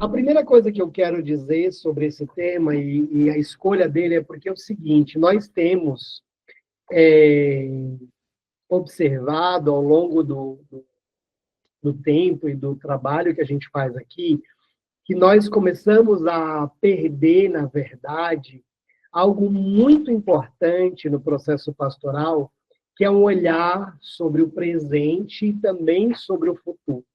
A primeira coisa que eu quero dizer sobre esse tema e a escolha dele é porque é o seguinte: nós temos observado ao longo do tempo e do trabalho que a gente faz aqui, que nós começamos a perder, na verdade, algo muito importante no processo pastoral, que é um olhar sobre o presente e também sobre o futuro.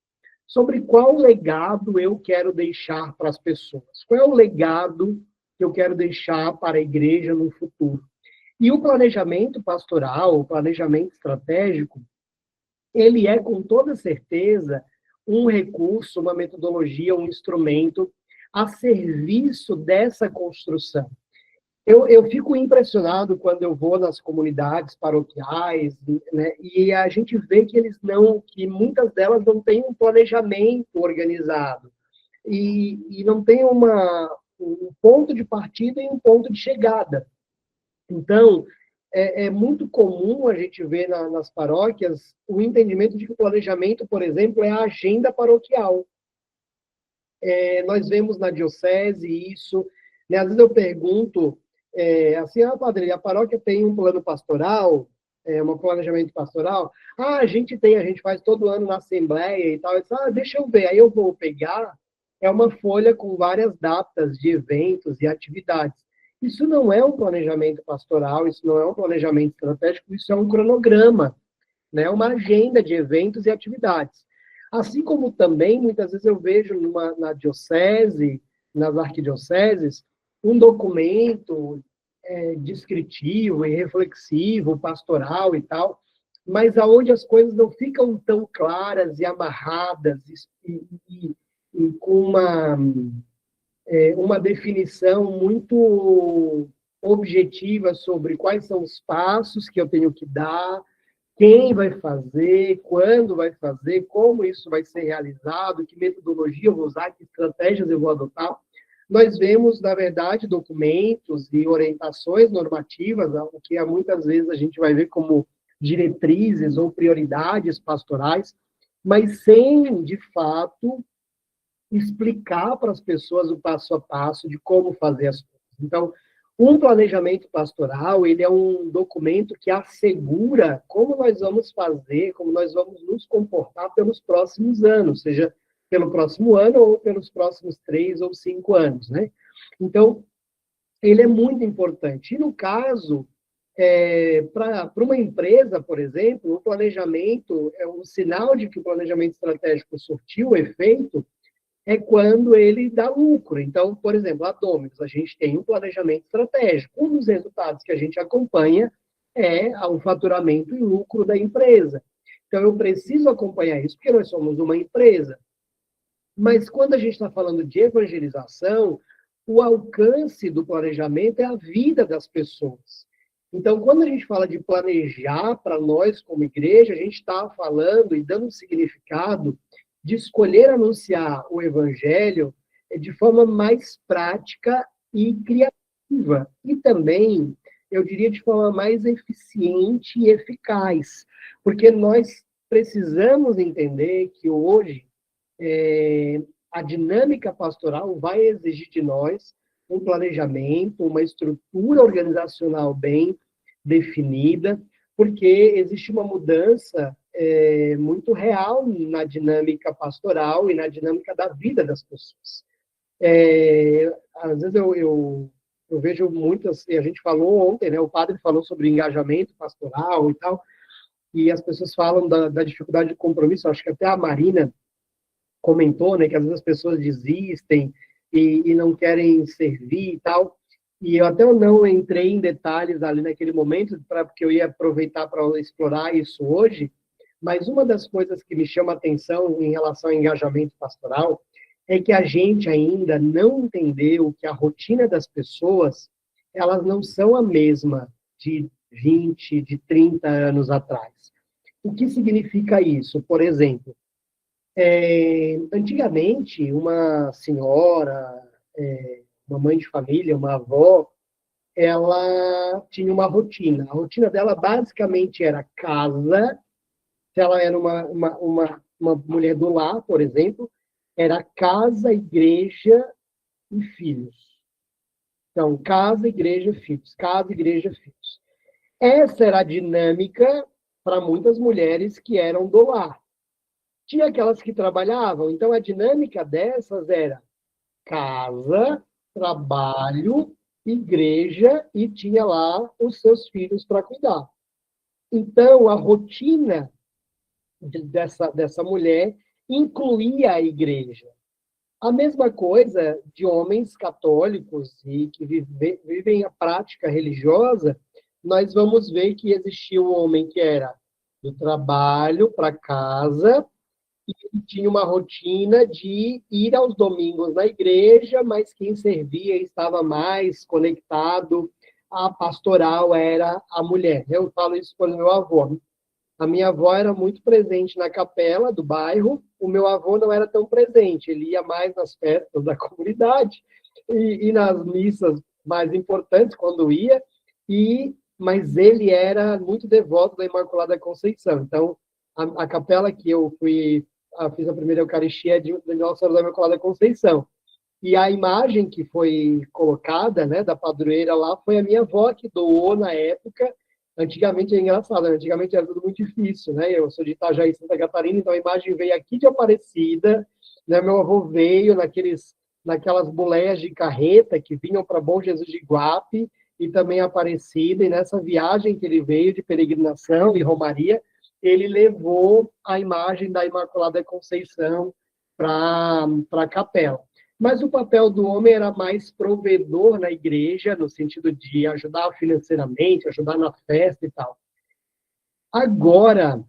Sobre qual legado eu quero deixar para as pessoas. Qual é o legado que eu quero deixar para a igreja no futuro? E o planejamento pastoral, o planejamento estratégico, ele é, com toda certeza, um recurso, uma metodologia, um instrumento a serviço dessa construção. Eu fico impressionado quando eu vou nas comunidades paroquiais, né, e a gente vê que muitas delas não têm um planejamento organizado e não tem um ponto de partida e um ponto de chegada. Então, é muito comum a gente ver nas paróquias o entendimento de que o planejamento, por exemplo, é a agenda paroquial. Nós vemos na diocese isso, né? Às vezes eu pergunto, assim, padre, a paróquia tem um plano pastoral, um planejamento pastoral? A gente tem, a gente faz todo ano na assembleia e tal. Eu disse, deixa eu ver. Aí eu vou pegar, é uma folha com várias datas de eventos e atividades. Isso não é um planejamento pastoral, isso não é um planejamento estratégico, isso é um cronograma, né? Uma agenda de eventos e atividades. Assim como também, muitas vezes eu vejo na diocese, nas arquidioceses, um documento descritivo e reflexivo, pastoral e tal, mas aonde as coisas não ficam tão claras e amarradas e com uma definição muito objetiva sobre quais são os passos que eu tenho que dar, quem vai fazer, quando vai fazer, como isso vai ser realizado, que metodologia eu vou usar, que estratégias eu vou adotar. Nós vemos, na verdade, documentos e orientações normativas, o que muitas vezes a gente vai ver como diretrizes ou prioridades pastorais, mas sem, de fato, explicar para as pessoas o passo a passo de como fazer as coisas. Então, um planejamento pastoral, ele é um documento que assegura como nós vamos fazer, como nós vamos nos comportar pelos próximos anos, seja pelo próximo ano ou pelos próximos 3 ou 5 anos, né? Então, ele é muito importante. E no caso, para uma empresa, por exemplo, o planejamento é um sinal de que o planejamento estratégico surtiu o efeito, é quando ele dá lucro. Então, por exemplo, a Dominus, a gente tem um planejamento estratégico. Um dos resultados que a gente acompanha é o faturamento e lucro da empresa. Então, eu preciso acompanhar isso, porque nós somos uma empresa. Mas quando a gente está falando de evangelização, o alcance do planejamento é a vida das pessoas. Então, quando a gente fala de planejar para nós como igreja, a gente está falando e dando um significado de escolher anunciar o evangelho de forma mais prática e criativa. E também, eu diria, de forma mais eficiente e eficaz. Porque nós precisamos entender que hoje a dinâmica pastoral vai exigir de nós um planejamento, uma estrutura organizacional bem definida, porque existe uma mudança muito real na dinâmica pastoral e na dinâmica da vida das pessoas. Às vezes eu vejo muitas, e a gente falou ontem, né, o padre falou sobre engajamento pastoral e tal, e as pessoas falam da dificuldade de compromisso, acho que até a Marina comentou, né, que às vezes as pessoas desistem e não querem servir e tal, e eu até não entrei em detalhes ali naquele momento, porque eu ia aproveitar para explorar isso hoje, mas uma das coisas que me chama a atenção em relação ao engajamento pastoral é que a gente ainda não entendeu que a rotina das pessoas, elas não são a mesma de 20, de 30 anos atrás. O que significa isso? Por exemplo, antigamente, uma senhora, uma mãe de família, uma avó, ela tinha uma rotina. A rotina dela basicamente era casa, se ela era uma mulher do lar, por exemplo, era casa, igreja e filhos. Então, casa, igreja, filhos. Casa, igreja, filhos. Essa era a dinâmica para muitas mulheres que eram do lar. Tinha aquelas que trabalhavam, então a dinâmica dessas era casa, trabalho, igreja e tinha lá os seus filhos para cuidar. Então, a rotina dessa mulher incluía a igreja. A mesma coisa de homens católicos e que vivem a prática religiosa, nós vamos ver que existia um homem que era do trabalho para casa e tinha uma rotina de ir aos domingos na igreja, mas quem servia e estava mais conectado à pastoral era a mulher. Eu falo isso para o meu avô. A minha avó era muito presente na capela do bairro, o meu avô não era tão presente, ele ia mais nas festas da comunidade e nas missas mais importantes, quando ia, mas ele era muito devoto da Imaculada Conceição. Então, a capela que eu fiz a primeira Eucaristia é de Nossa Senhora da Imaculada Conceição. E a imagem que foi colocada, né, da padroeira lá, foi a minha avó que doou na época. Antigamente é engraçado, né? Antigamente era tudo muito difícil, né? Eu sou de Itajaí, Santa Catarina, então a imagem veio aqui de Aparecida, né? Meu avô veio naquelas boleias de carreta que vinham para Bom Jesus de Guape e também Aparecida, e nessa viagem que ele veio de peregrinação e romaria, ele levou a imagem da Imaculada Conceição para a capela. Mas o papel do homem era mais provedor na igreja, no sentido de ajudar financeiramente, ajudar na festa e tal. Agora,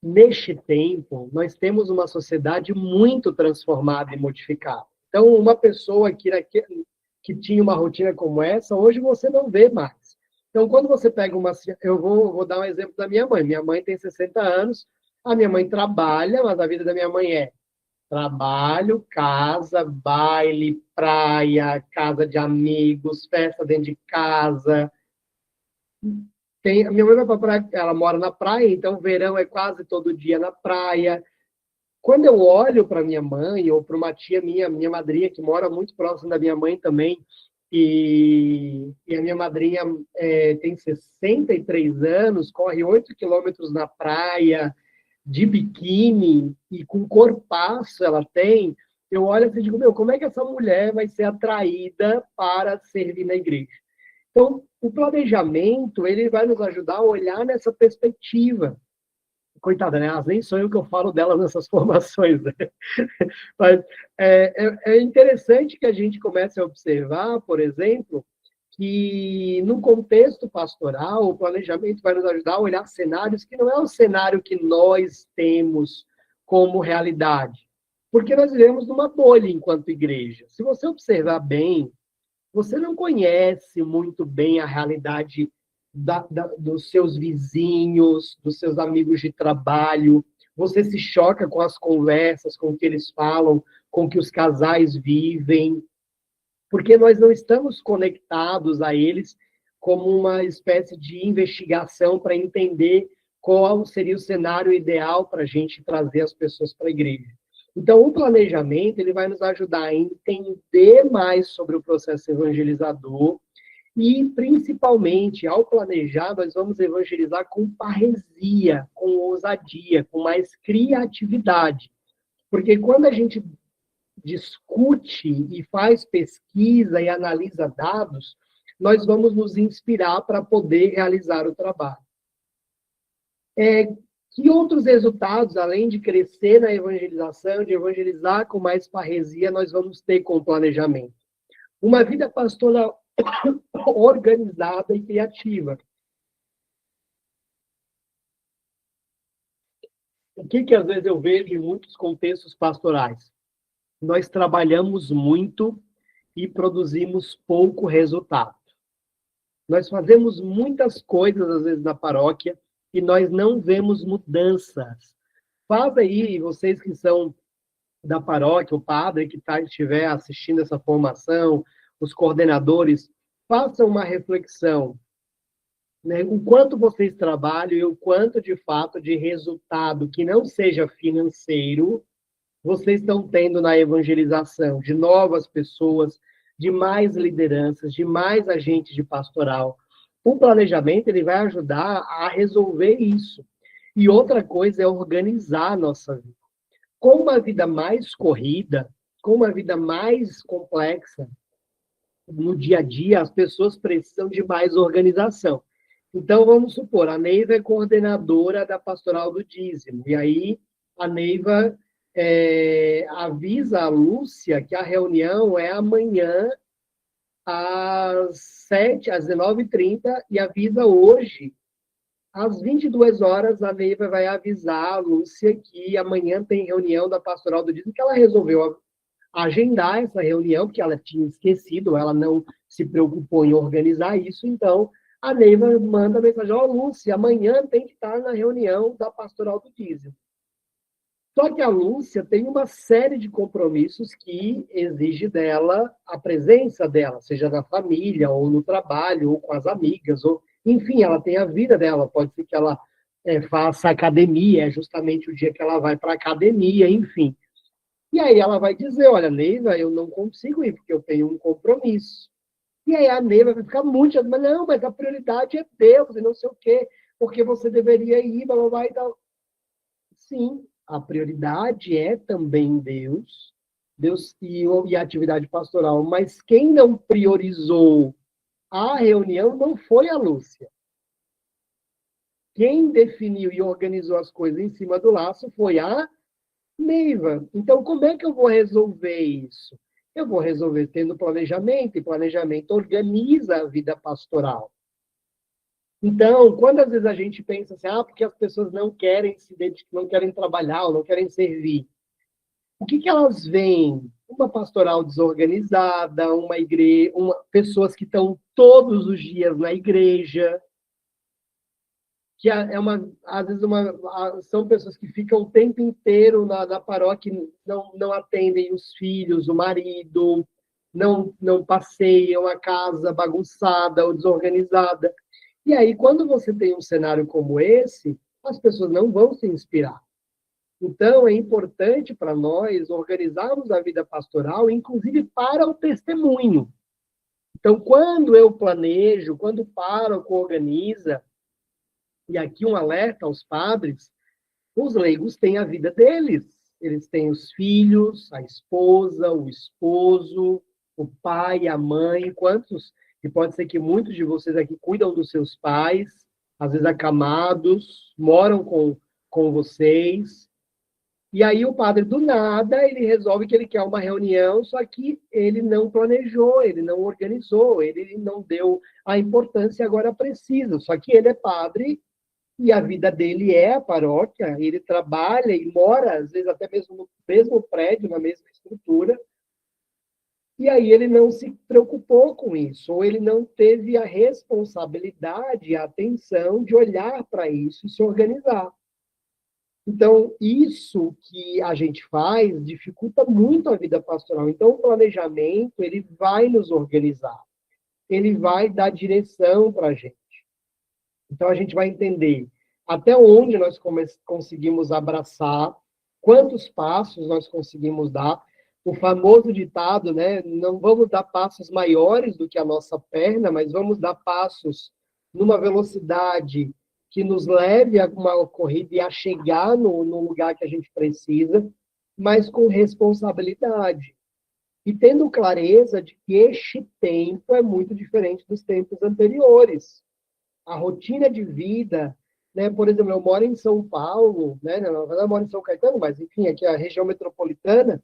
neste tempo, nós temos uma sociedade muito transformada e modificada. Então, uma pessoa que tinha uma rotina como essa, hoje você não vê mais. Então, quando você pega uma... Eu vou dar um exemplo da minha mãe. Minha mãe tem 60 anos, a minha mãe trabalha, mas a vida da minha mãe é trabalho, casa, baile, praia, casa de amigos, festa dentro de casa. A minha mãe vai para praia, ela mora na praia, então o verão é quase todo dia na praia. Quando eu olho para minha mãe ou para uma tia minha madrinha, que mora muito próximo da minha mãe também, e a minha madrinha tem 63 anos, corre 8 quilômetros na praia, de biquíni e com corpaço ela tem, eu olho assim e digo, meu, como é que essa mulher vai ser atraída para servir na igreja? Então, o planejamento, ele vai nos ajudar a olhar nessa perspectiva. Coitada, né? Nem sou eu que eu falo dela nessas formações, né? Mas é interessante que a gente comece a observar, por exemplo, que no contexto pastoral, o planejamento vai nos ajudar a olhar cenários que não é o cenário que nós temos como realidade. Porque nós vivemos numa bolha enquanto igreja. Se você observar bem, você não conhece muito bem a realidade dos seus vizinhos, dos seus amigos de trabalho. Você se choca com as conversas, com o que eles falam, com o que os casais vivem, porque nós não estamos conectados a eles como uma espécie de investigação para entender qual seria o cenário ideal para a gente trazer as pessoas para a igreja. Então, o planejamento ele vai nos ajudar a entender mais sobre o processo evangelizador e, principalmente, ao planejar, nós vamos evangelizar com parresia, com ousadia, com mais criatividade. Porque quando a gente discute e faz pesquisa e analisa dados, nós vamos nos inspirar para poder realizar o trabalho. Que outros resultados, além de crescer na evangelização, de evangelizar com mais parresia, nós vamos ter com o planejamento? Uma vida pastoral organizada e criativa. O que às vezes eu vejo em muitos contextos pastorais? Nós trabalhamos muito e produzimos pouco resultado. Nós fazemos muitas coisas, às vezes, na paróquia e nós não vemos mudanças. Faz aí, vocês que são da paróquia, o padre que estiver assistindo essa formação, os coordenadores, façam uma reflexão. Né? O quanto vocês trabalham e o quanto, de fato, de resultado que não seja financeiro, vocês estão tendo na evangelização de novas pessoas, de mais lideranças, de mais agentes de pastoral. O planejamento ele vai ajudar a resolver isso. E outra coisa é organizar a nossa vida. Com uma vida mais corrida, com uma vida mais complexa, no dia a dia, as pessoas precisam de mais organização. Então, vamos supor, a Neiva é coordenadora da pastoral do dízimo, e aí a Neiva avisa a Lúcia que a reunião é amanhã às 19h30 e avisa hoje, às 22 horas, a Neiva vai avisar a Lúcia que amanhã tem reunião da pastoral do dízimo, que ela resolveu agendar essa reunião, porque ela tinha esquecido, ela não se preocupou em organizar isso, então a Neiva manda mensagem: ó, Lúcia, amanhã tem que estar na reunião da pastoral do dízimo. Só que a Lúcia tem uma série de compromissos que exige dela a presença dela, seja na família, ou no trabalho, ou com as amigas, ou enfim, ela tem a vida dela. Pode ser que ela faça academia, é justamente o dia que ela vai para a academia, enfim. E aí ela vai dizer: olha, Neiva, eu não consigo ir, porque eu tenho um compromisso. E aí a Neiva vai ficar muito chateada: mas não, mas a prioridade é Deus, e não sei o quê, porque você deveria ir, blá, blá, blá, e tal. Sim, a prioridade é também Deus, Deus e a atividade pastoral, mas quem não priorizou a reunião não foi a Lúcia. Quem definiu e organizou as coisas em cima do laço foi a Neiva. Então, como é que eu vou resolver isso? Eu vou resolver tendo planejamento, e planejamento organiza a vida pastoral. Então, quando às vezes a gente pensa assim, porque as pessoas não querem se dedicar, não querem trabalhar, ou não querem servir, o que elas veem? Uma pastoral desorganizada, uma igreja, pessoas que estão todos os dias na igreja, que às vezes são pessoas que ficam o tempo inteiro na paróquia, não atendem os filhos, o marido, não passeiam a casa bagunçada ou desorganizada. E aí, quando você tem um cenário como esse, as pessoas não vão se inspirar. Então, é importante para nós organizarmos a vida pastoral, inclusive para o testemunho. Então, quando eu planejo, quando o pároco organiza, e aqui um alerta aos padres, os leigos têm a vida deles. Eles têm os filhos, a esposa, o esposo, o pai, a mãe, quantos? E pode ser que muitos de vocês aqui cuidam dos seus pais, às vezes acamados, moram com vocês. E aí o padre, do nada, ele resolve que ele quer uma reunião, só que ele não planejou, ele não organizou, ele não deu a importância agora precisa. Só que ele é padre e a vida dele é a paróquia, ele trabalha e mora, às vezes, até mesmo no mesmo prédio, na mesma estrutura, e aí ele não se preocupou com isso, ou ele não teve a responsabilidade, a atenção de olhar para isso e se organizar. Então, isso que a gente faz dificulta muito a vida pastoral. Então, o planejamento, ele vai nos organizar, ele vai dar direção para a gente. Então, a gente vai entender até onde nós conseguimos abraçar, quantos passos nós conseguimos dar. O famoso ditado, né? Não vamos dar passos maiores do que a nossa perna, mas vamos dar passos numa velocidade que nos leve a uma corrida e a chegar no lugar que a gente precisa, mas com responsabilidade. E tendo clareza de que este tempo é muito diferente dos tempos anteriores. A rotina de vida, né? Por exemplo, eu moro em São Paulo, né? Na verdade, eu moro em São Caetano, mas enfim, aqui é a região metropolitana,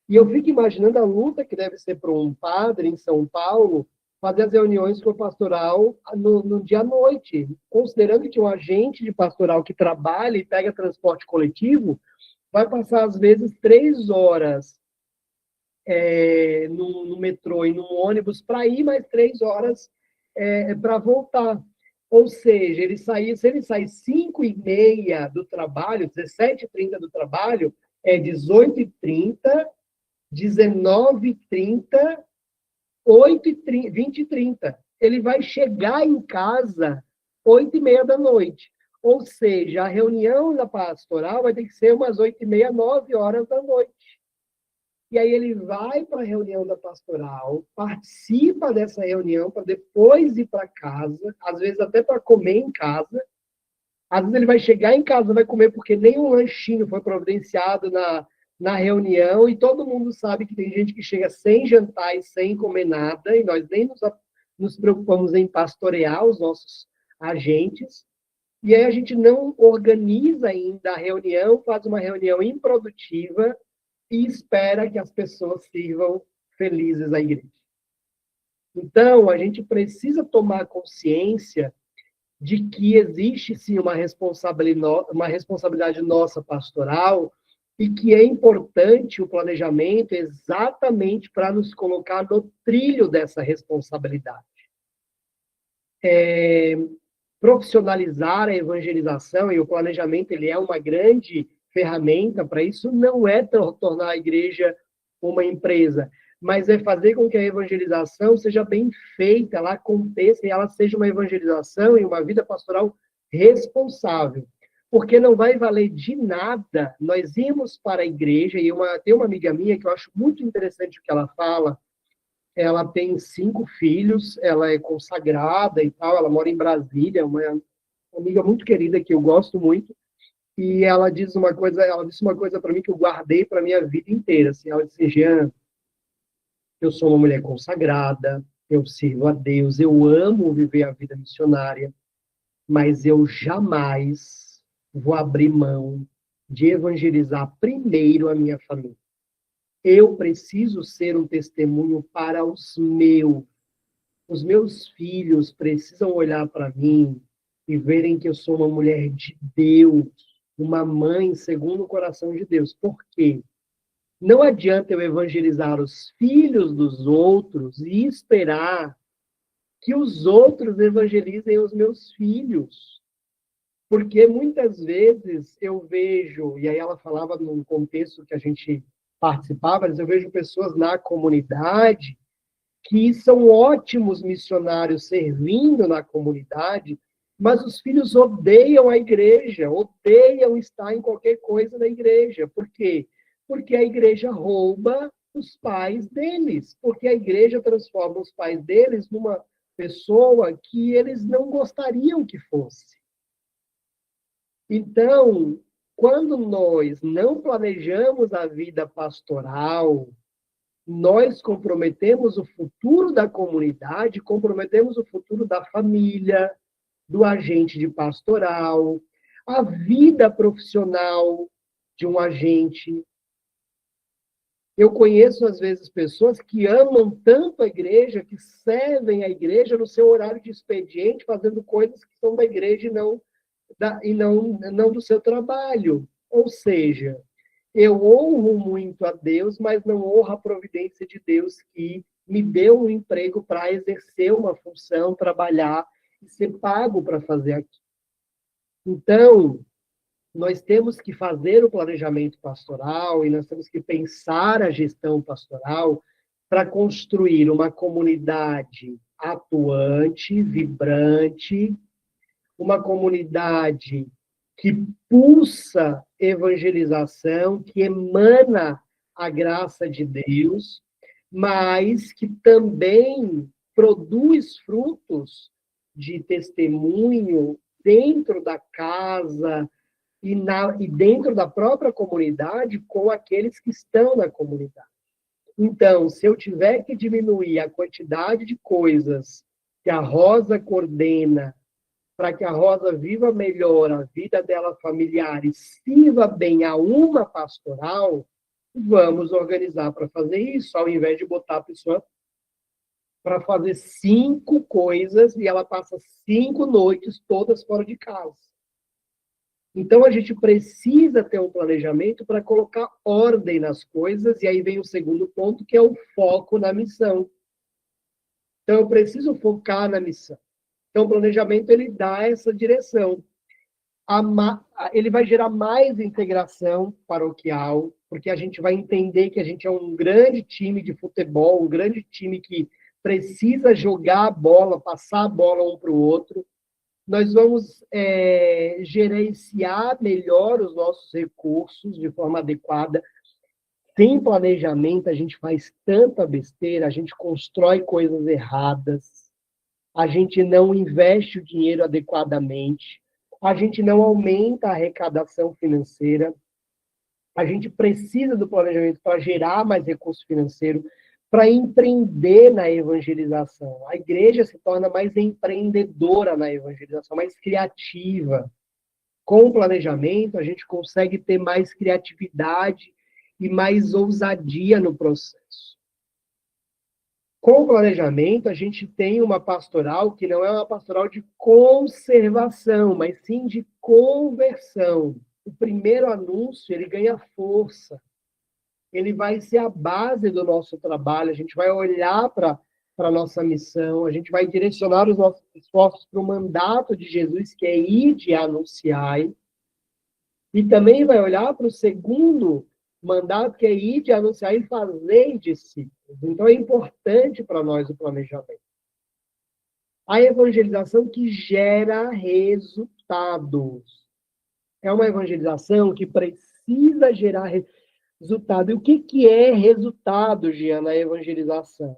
e eu fico imaginando a luta que deve ser para um padre em São Paulo fazer as reuniões com o pastoral no dia à noite, considerando que um agente de pastoral que trabalha e pega transporte coletivo vai passar, às vezes, 3 horas no metrô e no ônibus para ir, mais 3 horas para voltar. Ou seja, se ele sair 5h30 do trabalho, 17h30 do trabalho, é 18h30, 19h30, 20h30. Ele vai chegar em casa 8h30 da noite. Ou seja, a reunião da pastoral vai ter que ser umas 8h30, 9 horas da noite. E aí ele vai para a reunião da pastoral, participa dessa reunião para depois ir para casa, às vezes até para comer em casa. Às vezes ele vai chegar em casa, vai comer porque nem um lanchinho foi providenciado na reunião, e todo mundo sabe que tem gente que chega sem jantar e sem comer nada, e nós nem nos preocupamos em pastorear os nossos agentes. E aí a gente não organiza ainda a reunião, faz uma reunião improdutiva e espera que as pessoas sirvam felizes à igreja. Então, a gente precisa tomar consciência de que existe, sim, uma responsabilidade nossa pastoral e que é importante o planejamento exatamente para nos colocar no trilho dessa responsabilidade. Profissionalizar a evangelização, e o planejamento ele é uma grande ferramenta para isso, não é tornar a igreja uma empresa, mas é fazer com que a evangelização seja bem feita, ela aconteça e ela seja uma evangelização e uma vida pastoral responsável. Porque não vai valer de nada nós irmos para a igreja, e tem uma amiga minha que eu acho muito interessante o que ela fala. Ela tem 5 filhos, ela é consagrada e tal, ela mora em Brasília, uma amiga muito querida que eu gosto muito, e ela disse uma coisa para mim que eu guardei para minha vida inteira. Assim, ela disse: Jean, eu sou uma mulher consagrada, eu sirvo a Deus, eu amo viver a vida missionária, mas eu jamais vou abrir mão de evangelizar primeiro a minha família. Eu preciso ser um testemunho para os meus. Os meus filhos precisam olhar para mim e verem que eu sou uma mulher de Deus, uma mãe segundo o coração de Deus. Por quê? Não adianta eu evangelizar os filhos dos outros e esperar que os outros evangelizem os meus filhos. Porque muitas vezes eu vejo, e aí ela falava num contexto que a gente participava, mas eu vejo pessoas na comunidade que são ótimos missionários servindo na comunidade, mas os filhos odeiam a igreja, odeiam estar em qualquer coisa na igreja. Por quê? Porque a igreja rouba os pais deles, porque a igreja transforma os pais deles numa pessoa que eles não gostariam que fosse. Então, quando nós não planejamos a vida pastoral, nós comprometemos o futuro da comunidade, comprometemos o futuro da família, do agente de pastoral, a vida profissional de um agente. Eu conheço, às vezes, pessoas que amam tanto a igreja, que servem a igreja no seu horário de expediente, fazendo coisas que são da igreja e não do seu trabalho. Ou seja, eu honro muito a Deus, mas não honro a providência de Deus que me deu um emprego para exercer uma função, trabalhar e ser pago para fazer aquilo. Então, nós temos que fazer o planejamento pastoral e nós temos que pensar a gestão pastoral para construir uma comunidade atuante, vibrante, uma comunidade que pulsa evangelização, que emana a graça de Deus, mas que também produz frutos de testemunho dentro da casa e dentro da própria comunidade com aqueles que estão na comunidade. Então, se eu tiver que diminuir a quantidade de coisas que a Rosa coordena para que a Rosa viva melhor a vida dela familiar e sirva bem a uma pastoral, vamos organizar para fazer isso, ao invés de botar a pessoa para fazer 5 coisas e ela passa 5 noites todas fora de casa. Então, a gente precisa ter um planejamento para colocar ordem nas coisas, e aí vem o segundo ponto, que é o foco na missão. Então, eu preciso focar na missão. Então, o planejamento, ele dá essa direção. Ele vai gerar mais integração paroquial, porque a gente vai entender que a gente é um grande time de futebol, um grande time que precisa jogar a bola, passar a bola um para o outro. Nós vamos gerenciar melhor os nossos recursos de forma adequada. Sem planejamento, a gente faz tanta besteira, a gente constrói coisas erradas, a gente não investe o dinheiro adequadamente, a gente não aumenta a arrecadação financeira, a gente precisa do planejamento para gerar mais recurso financeiro, para empreender na evangelização. A igreja se torna mais empreendedora na evangelização, mais criativa. Com o planejamento, a gente consegue ter mais criatividade e mais ousadia no processo. Com o planejamento, a gente tem uma pastoral que não é uma pastoral de conservação, mas sim de conversão. O primeiro anúncio, ele ganha força. Ele vai ser a base do nosso trabalho, a gente vai olhar para a nossa missão, a gente vai direcionar os nossos esforços para o mandato de Jesus, que é ide e anunciai, e também vai olhar para o segundo mandato, que é ide e anunciai e fazer discípulos. Então, é importante para nós o planejamento. A evangelização que gera resultados. É uma evangelização que precisa gerar resultado. E o que é resultado, Gia, na evangelização?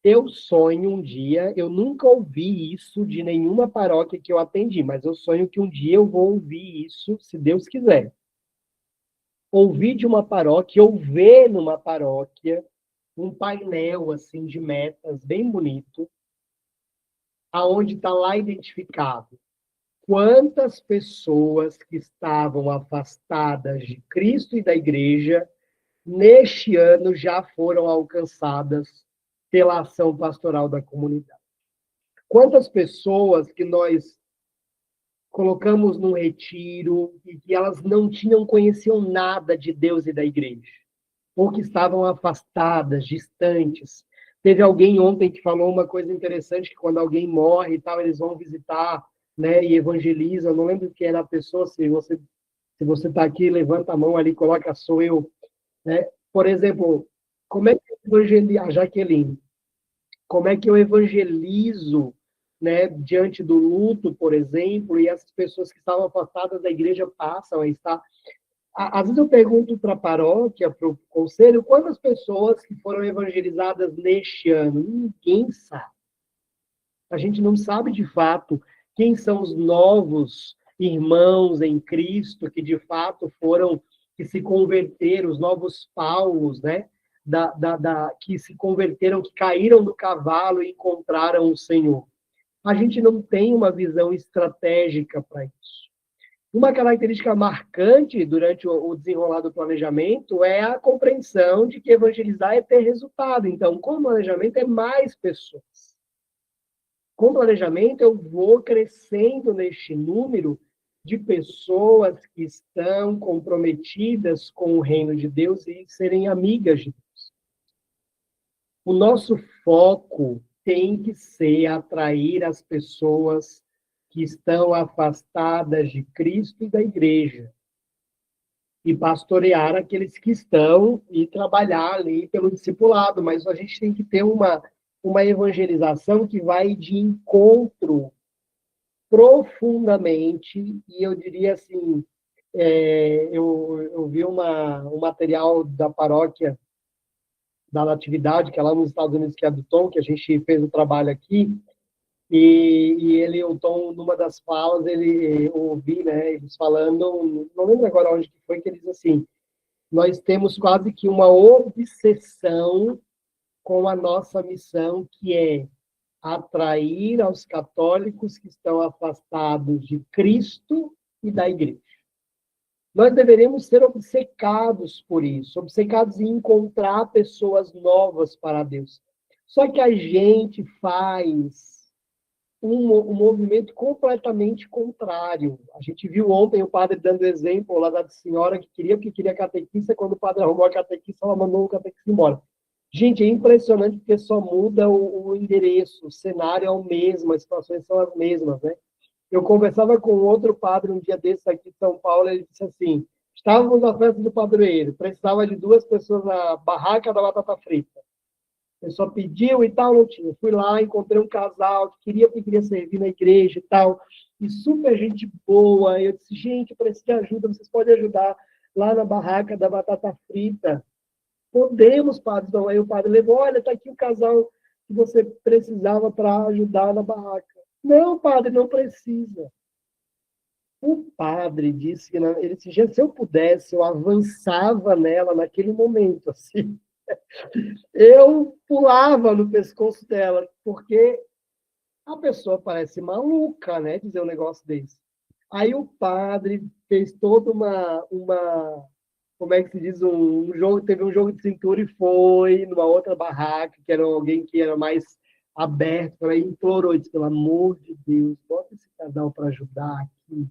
Eu sonho um dia, eu nunca ouvi isso de nenhuma paróquia que eu atendi, mas eu sonho que um dia eu vou ouvir isso, se Deus quiser. Ouvir de uma paróquia, ou ver numa paróquia, um painel assim de metas bem bonito, aonde está lá identificado quantas pessoas que estavam afastadas de Cristo e da igreja, neste ano já foram alcançadas pela ação pastoral da comunidade. Quantas pessoas que nós colocamos num retiro e que elas não conheciam nada de Deus e da igreja, ou que estavam afastadas, distantes. Teve alguém ontem que falou uma coisa interessante, que quando alguém morre e tal, eles vão visitar, né, e evangelizam. Eu não lembro quem era a pessoa, se você está aqui, levanta a mão ali, coloca sou eu. Né? Por exemplo, como é que eu evangelizo, a Jaqueline, como é que eu evangelizo, né, diante do luto, por exemplo, e essas pessoas que estavam afastadas da igreja passam a estar. Às vezes eu pergunto para a paróquia, para o conselho, quantas pessoas que foram evangelizadas neste ano? Ninguém sabe. A gente não sabe de fato quem são os novos irmãos em Cristo que de fato foram, que se converteram, os novos Paulos, né? Que se converteram, que caíram do cavalo e encontraram o Senhor. A gente não tem uma visão estratégica para isso. Uma característica marcante durante o desenrolar do planejamento é a compreensão de que evangelizar é ter resultado. Então, com o planejamento é mais pessoas. Com planejamento, eu vou crescendo neste número de pessoas que estão comprometidas com o reino de Deus e serem amigas de Deus. O nosso foco tem que ser atrair as pessoas que estão afastadas de Cristo e da igreja. E pastorear aqueles que estão e trabalhar ali pelo discipulado. Mas a gente tem que ter uma evangelização que vai de encontro profundamente, e eu diria assim, eu vi um material da paróquia da Natividade, que é lá nos Estados Unidos, que é do Tom, que a gente fez o trabalho aqui, e o Tom, numa das falas, ele ouvi, né, eles falando, não lembro agora onde que foi, que eles assim, nós temos quase que uma obsessão com a nossa missão, que é atrair aos católicos que estão afastados de Cristo e da igreja. Nós deveríamos ser obcecados por isso, obcecados em encontrar pessoas novas para Deus. Só que a gente faz um movimento completamente contrário. A gente viu ontem o padre dando exemplo lá da senhora que queria catequista, quando o padre arrumou a catequista, ela mandou o catequista embora. Gente, é impressionante porque só muda o endereço, o cenário é o mesmo, as situações são as mesmas, né? Eu conversava com outro padre um dia desses aqui de São Paulo, ele disse assim, estávamos na festa do padroeiro, precisava de 2 pessoas na barraca da batata frita. A pessoa pediu e tal, não tinha. Fui lá, encontrei um casal que queria servir na igreja e tal, e super gente boa. Eu disse, gente, eu preciso de ajuda, vocês podem ajudar lá na barraca da batata frita. Podemos, padre. Então, aí o padre levou, olha, está aqui o casal que você precisava para ajudar na barraca. Não, padre, não precisa. O padre disse que ele disse, se eu pudesse, eu avançava nela naquele momento, assim. Eu pulava no pescoço dela, porque a pessoa parece maluca, né, dizer um negócio desse. Aí o padre fez toda como é que se diz, um jogo, teve um jogo de cintura e foi numa outra barraca, que era alguém que era mais aberto, aí implorou, disse, pelo amor de Deus, bota esse casal para ajudar aqui,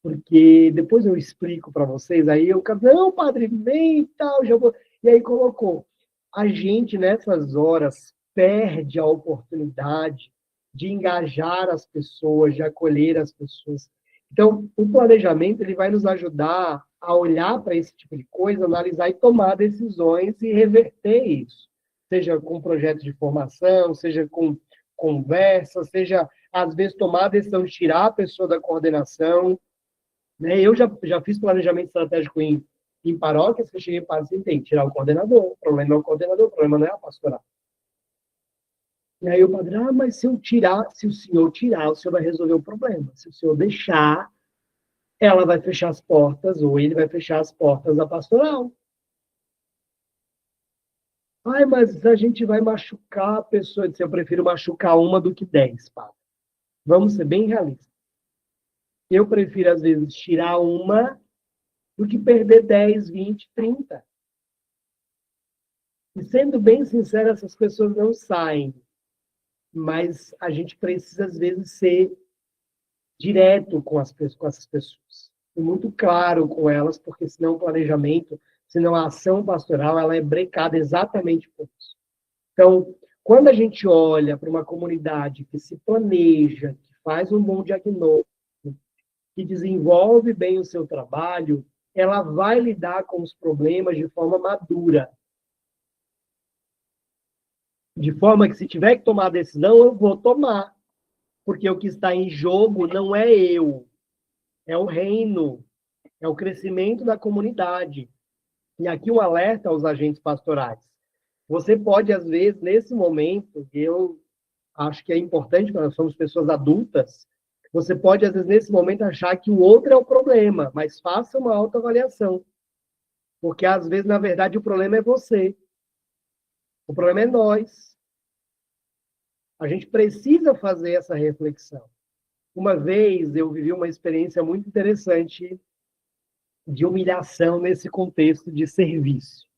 porque depois eu explico para vocês, aí o cara, não, padre, vem e tal, já vou... E aí colocou, a gente nessas horas perde a oportunidade de engajar as pessoas, de acolher as pessoas. Então, o planejamento ele vai nos ajudar a olhar para esse tipo de coisa, analisar e tomar decisões e reverter isso. Seja com projetos de formação, seja com conversa, seja, às vezes, tomar a decisão de tirar a pessoa da coordenação, né? Eu já fiz planejamento estratégico em paróquias, que eu cheguei para assim, tem que tirar o coordenador. O problema é o coordenador, o problema não é a pastoral. E aí o padre, mas se eu tirar, se o senhor tirar, o senhor vai resolver o problema. Se o senhor deixar, ela vai fechar as portas, ou ele vai fechar as portas da pastoral. Mas a gente vai machucar a pessoa. Eu disse, eu prefiro machucar uma do que 10, padre. Vamos ser bem realistas. Eu prefiro, às vezes, tirar uma do que perder 10, 20, 30. E sendo bem sincero, essas pessoas não saem. Mas a gente precisa, às vezes, ser direto com essas pessoas. E muito claro com elas, porque senão o planejamento, senão a ação pastoral, ela é brecada exatamente por isso. Então, quando a gente olha para uma comunidade que se planeja, que faz um bom diagnóstico, que desenvolve bem o seu trabalho, ela vai lidar com os problemas de forma madura. De forma que, se tiver que tomar a decisão, eu vou tomar. Porque o que está em jogo não é eu, é o reino, é o crescimento da comunidade. E aqui um alerta aos agentes pastorais. Você pode, às vezes, nesse momento, eu acho que é importante, quando nós somos pessoas adultas, você pode, às vezes, nesse momento, achar que o outro é o problema, mas faça uma autoavaliação. Porque, às vezes, na verdade, o problema é você. O problema é nós. A gente precisa fazer essa reflexão. Uma vez eu vivi uma experiência muito interessante de humilhação nesse contexto de serviço.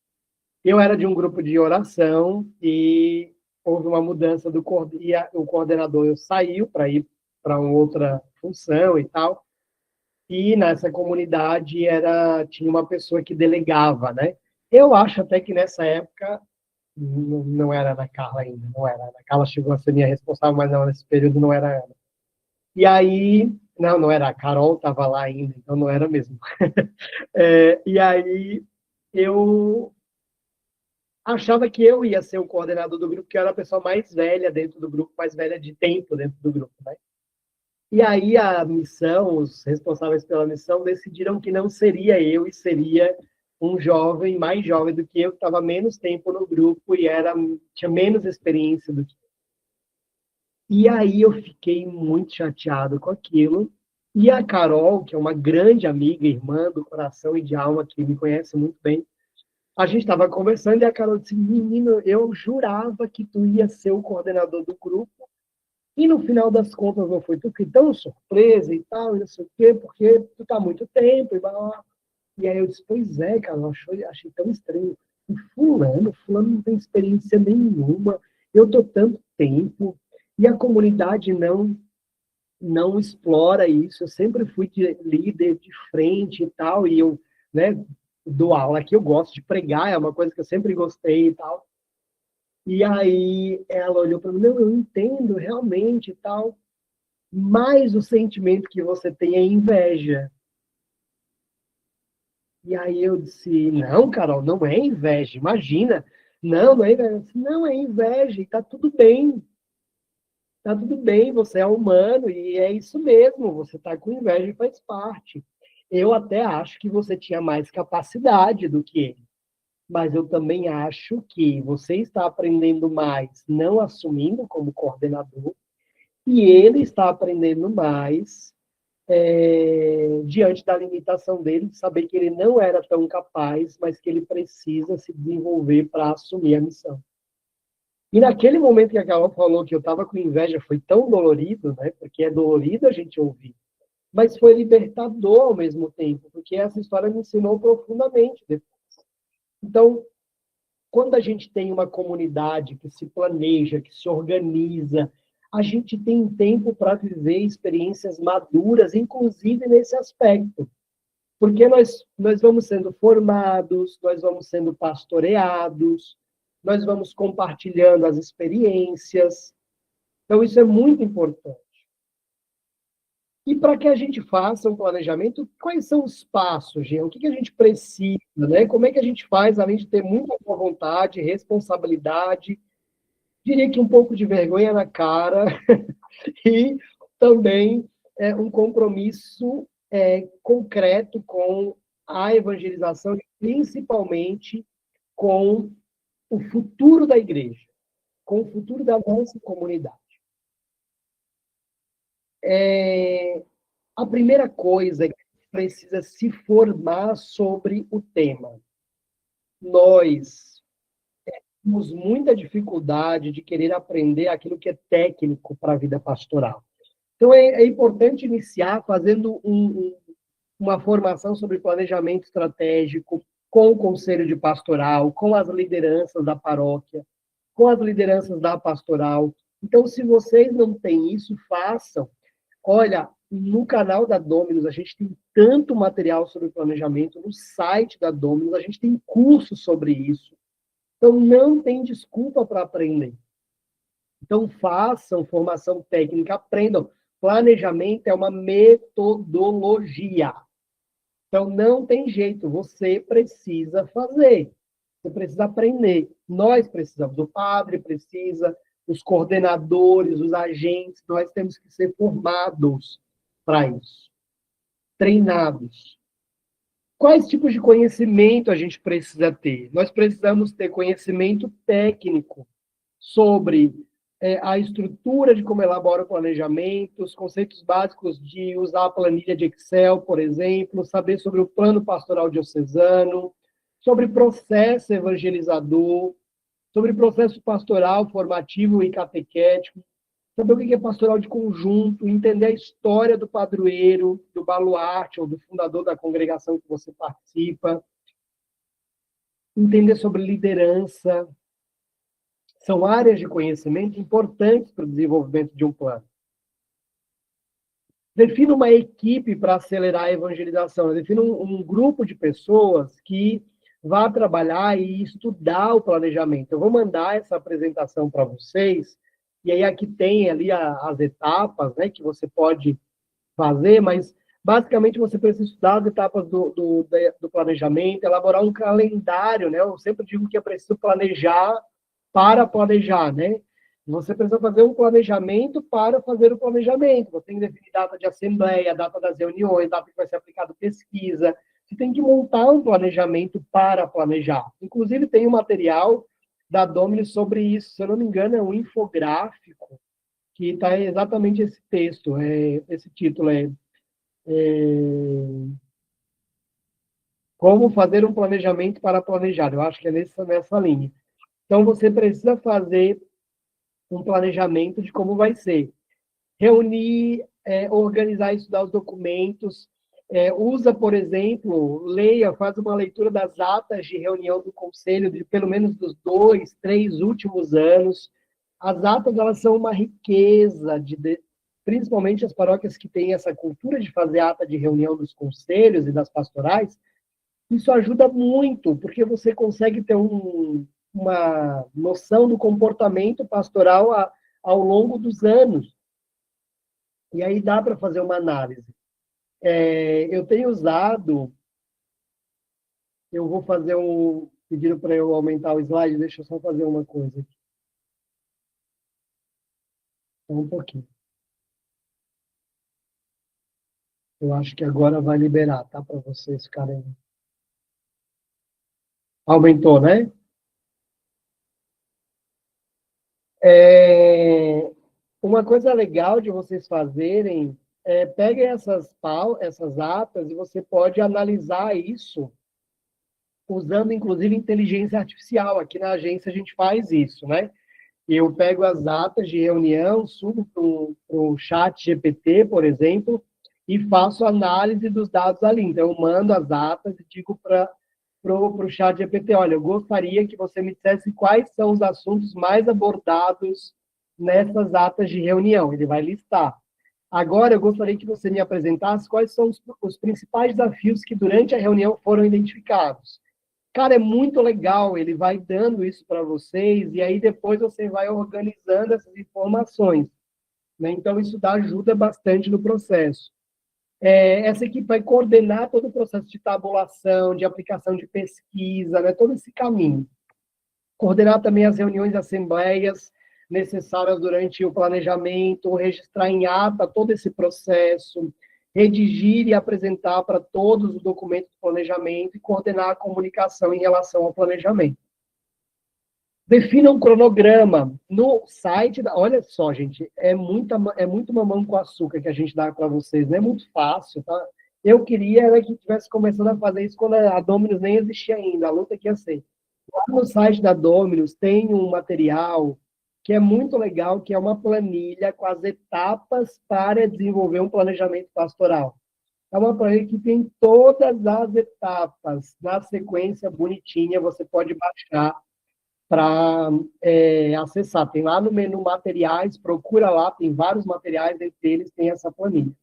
Eu era de um grupo de oração e houve uma mudança o coordenador saiu para ir para uma outra função e tal. E nessa comunidade tinha uma pessoa que delegava, né? Eu acho até que nessa época não era a Ana Carla ainda, não era. A Ana Carla chegou a ser minha responsável, mas não, nesse período não era ela. E aí, não era, a Carol estava lá ainda, então não era mesmo. E aí eu achava que eu ia ser o coordenador do grupo, que eu era a pessoa mais velha dentro do grupo, mais velha de tempo dentro do grupo, né? E aí a missão, os responsáveis pela missão, decidiram que não seria eu, e seria um jovem, mais jovem do que eu, que estava menos tempo no grupo e tinha menos experiência do que eu. E aí eu fiquei muito chateado com aquilo. E a Carol, que é uma grande amiga, irmã do coração e de alma, que me conhece muito bem, a gente estava conversando e a Carol disse, menino, eu jurava que tu ia ser o coordenador do grupo e no final das contas não foi. Tu fiquei tão surpresa e tal, não sei o quê, porque tu está há muito tempo e blá, blá. E aí eu disse, pois é, cara, achei tão estranho. O fulano não tem experiência nenhuma, eu tô tanto tempo, e a comunidade não explora isso. Eu sempre fui líder de frente e tal, e eu, né, dou aula aqui, eu gosto de pregar, é uma coisa que eu sempre gostei e tal. E aí ela olhou para mim, não, eu entendo realmente e tal, mas o sentimento que você tem é inveja. E aí eu disse, não, Carol, não é inveja, imagina. Não, não é inveja. Não, é inveja, e tá tudo bem. Tá tudo bem, você é humano e é isso mesmo, você tá com inveja e faz parte. Eu até acho que você tinha mais capacidade do que ele, mas eu também acho que você está aprendendo mais não assumindo como coordenador e ele está aprendendo mais diante da limitação dele, de saber que ele não era tão capaz, mas que ele precisa se desenvolver para assumir a missão. E naquele momento que a Carol falou que eu estava com inveja, foi tão dolorido, né? Porque é dolorido a gente ouvir. Mas foi libertador ao mesmo tempo, porque essa história me ensinou profundamente depois. Então, quando a gente tem uma comunidade que se planeja, que se organiza, a gente tem tempo para viver experiências maduras, inclusive nesse aspecto. Porque nós vamos sendo formados, nós vamos sendo pastoreados, nós vamos compartilhando as experiências. Então, isso é muito importante. E para que a gente faça um planejamento, quais são os passos, Jean? O que a gente precisa, né? Como é que a gente faz, além de ter muita boa vontade, responsabilidade, diria que um pouco de vergonha na cara e também um compromisso concreto com a evangelização, principalmente com o futuro da igreja, com o futuro da nossa comunidade. A primeira coisa é que precisa se formar sobre o tema. Nós temos muita dificuldade de querer aprender aquilo que é técnico para a vida pastoral. Então, é importante iniciar fazendo uma formação sobre planejamento estratégico com o conselho de pastoral, com as lideranças da paróquia, com as lideranças da pastoral. Então, se vocês não têm isso, façam. Olha, no canal da Dominus, a gente tem tanto material sobre planejamento, no site da Dominus, a gente tem curso sobre isso. Então, não tem desculpa para aprender. Então, façam formação técnica, aprendam. Planejamento é uma metodologia. Então, não tem jeito, você precisa fazer. Você precisa aprender. Nós precisamos, o padre precisa, os coordenadores, os agentes, nós temos que ser formados para isso, treinados. Quais tipos de conhecimento a gente precisa ter? Nós precisamos ter conhecimento técnico sobre a estrutura de como elabora o planejamento, os conceitos básicos de usar a planilha de Excel, por exemplo, saber sobre o plano pastoral diocesano, sobre processo evangelizador, sobre processo pastoral formativo e catequético, saber o que é pastoral de conjunto, entender a história do padroeiro, do baluarte ou do fundador da congregação que você participa, entender sobre liderança. São áreas de conhecimento importantes para o desenvolvimento de um plano. Defina uma equipe para acelerar a evangelização. Defina um grupo de pessoas que vá trabalhar e estudar o planejamento. Eu vou mandar essa apresentação para vocês, e aí aqui tem ali as etapas, né, que você pode fazer, mas basicamente você precisa estudar as etapas do planejamento, elaborar um calendário, né? Eu sempre digo que é preciso planejar para planejar, né? Você precisa fazer um planejamento para fazer o planejamento. Você tem que definir data de assembleia, data das reuniões, data que vai ser aplicada pesquisa. Você tem que montar um planejamento para planejar. Inclusive, tem um material da Domini sobre isso. Se eu não me engano, é um infográfico que está exatamente esse texto. Esse título é Como fazer um planejamento para planejar. Eu acho que é nessa linha. Então, você precisa fazer um planejamento de como vai ser. Reunir, organizar e estudar os documentos. Usa, por exemplo, leia, faz uma leitura das atas de reunião do conselho, de pelo menos dos 2, 3 últimos anos. As atas, elas são uma riqueza, principalmente as paróquias que têm essa cultura de fazer ata de reunião dos conselhos e das pastorais. Isso ajuda muito, porque você consegue ter uma noção do comportamento pastoral ao longo dos anos. E aí dá para fazer uma análise. Eu tenho usado, eu vou fazer Pediram para eu aumentar o slide, deixa eu só fazer uma coisa aqui. Só um pouquinho. Eu acho que agora vai liberar, tá? Para vocês ficarem. Aumentou, né? É, uma coisa legal de vocês fazerem é peguem essas atas e você pode analisar isso usando, inclusive, inteligência artificial. Aqui na agência a gente faz isso, né? Eu pego as atas de reunião, subo para o chat GPT, por exemplo, e faço análise dos dados ali. Então, eu mando as atas e digo para o chat GPT, olha, eu gostaria que você me dissesse quais são os assuntos mais abordados nessas atas de reunião. Ele vai listar. Agora, eu gostaria que você me apresentasse quais são os principais desafios que durante a reunião foram identificados. Cara, é muito legal, ele vai dando isso para vocês e aí depois você vai organizando essas informações, né? Então, isso ajuda bastante no processo. Essa equipe vai coordenar todo o processo de tabulação, de aplicação de pesquisa, né? Todo esse caminho. Coordenar também as reuniões e assembleias necessárias durante o planejamento, registrar em ata todo esse processo, redigir e apresentar para todos os documentos do planejamento e coordenar a comunicação em relação ao planejamento. Defina um cronograma no site. Olha só, gente, é muito mamão com açúcar que a gente dá para vocês, não é muito fácil, tá? Eu queria que tivesse começando a fazer isso quando a Dominus nem existia ainda, a luta que ia ser. Lá no site da Dominus tem um material que é muito legal, que é uma planilha com as etapas para desenvolver um planejamento pastoral. É uma planilha que tem todas as etapas na sequência bonitinha, você pode baixar para acessar. Tem lá no menu materiais, procura lá, tem vários materiais, entre eles tem essa planilha.